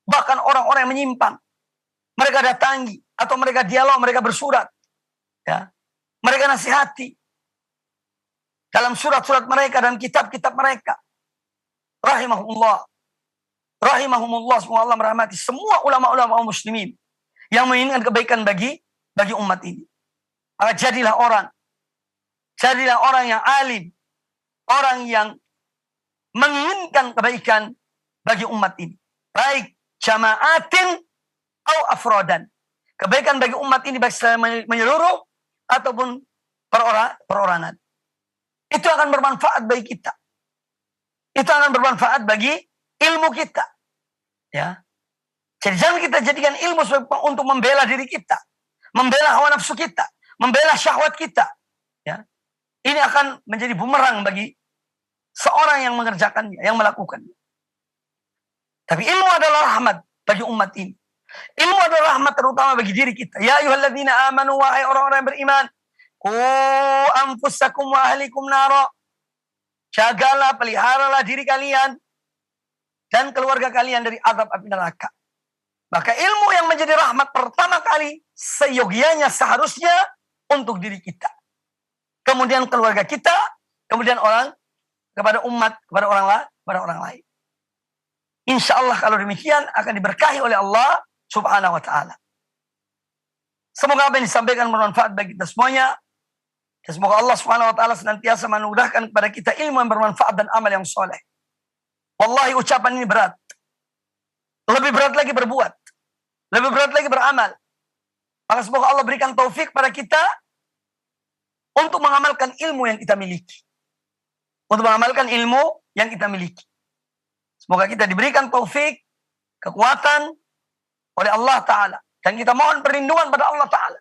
Bahkan orang-orang yang menyimpang, mereka datangi atau mereka dialog, mereka bersurat, ya. Mereka nasihati dalam surat-surat mereka dan kitab-kitab mereka. Rahimahullah. Rahimahumullah, semoga Allah merahmati semua ulama-ulama muslimin yang menginginkan kebaikan bagi umat ini. Maka jadilah orang yang alim, orang yang menginginkan kebaikan bagi umat ini. Baik jama'atin atau afrodan. Kebaikan bagi umat ini baik secara menyeluruh ataupun perorangan. Itu akan bermanfaat bagi kita. Itu akan bermanfaat bagi ilmu kita. Ya. Jadi jangan kita jadikan ilmu untuk membela diri kita, membela hawa nafsu kita, membela syahwat kita. Ya. Ini akan menjadi bumerang bagi seorang yang mengerjakannya, yang melakukannya. Tapi ilmu adalah rahmat bagi umat ini. Ilmu adalah rahmat terutama bagi diri kita. Ya ayyuhalladzina amanu, wahai orang-orang yang beriman, qu anfusakum wa ahlikum nara. Jagalah, peliharalah diri kalian dan keluarga kalian dari azab api neraka. Maka ilmu yang menjadi rahmat pertama kali seyogianya seharusnya untuk diri kita. Kemudian keluarga kita, kemudian kepada umat, kepada orang lain. Insya Allah kalau demikian akan diberkahi oleh Allah Subhanahu wa ta'ala. Semoga apa yang disampaikan bermanfaat bagi kita semuanya. Dan semoga Allah Subhanahu wa ta'ala senantiasa menudahkan kepada kita ilmu yang bermanfaat dan amal yang soleh. Wallahi ucapan ini berat. Lebih berat lagi berbuat. Lebih berat lagi beramal. Maka semoga Allah berikan taufik pada kita untuk mengamalkan ilmu yang kita miliki. Untuk mengamalkan ilmu yang kita miliki. Semoga kita diberikan taufik, kekuatan oleh Allah Ta'ala. Dan kita mohon perlindungan pada Allah Ta'ala.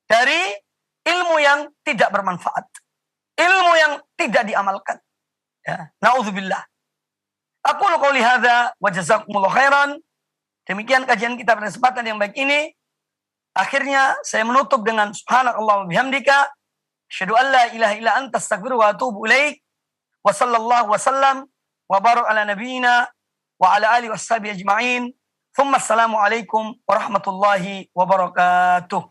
Dari ilmu yang tidak bermanfaat. Ilmu yang tidak diamalkan. Ya. Na'udzubillah. Aqulu qouli hadza wa jazakumullahu khairan. Demikian kajian kita pada kesempatan yang baik ini. Akhirnya saya menutup dengan subhanakallah wa bihamdika. Asyhadu an la ilaha illa anta astaghfiruka wa atubu ilaik. Wa sallallahu wa sallam wa barak ala nabiyyina wa ala alihi washabihi ajma'in. Thumma assalamu alaikum warahmatullahi wabarakatuh.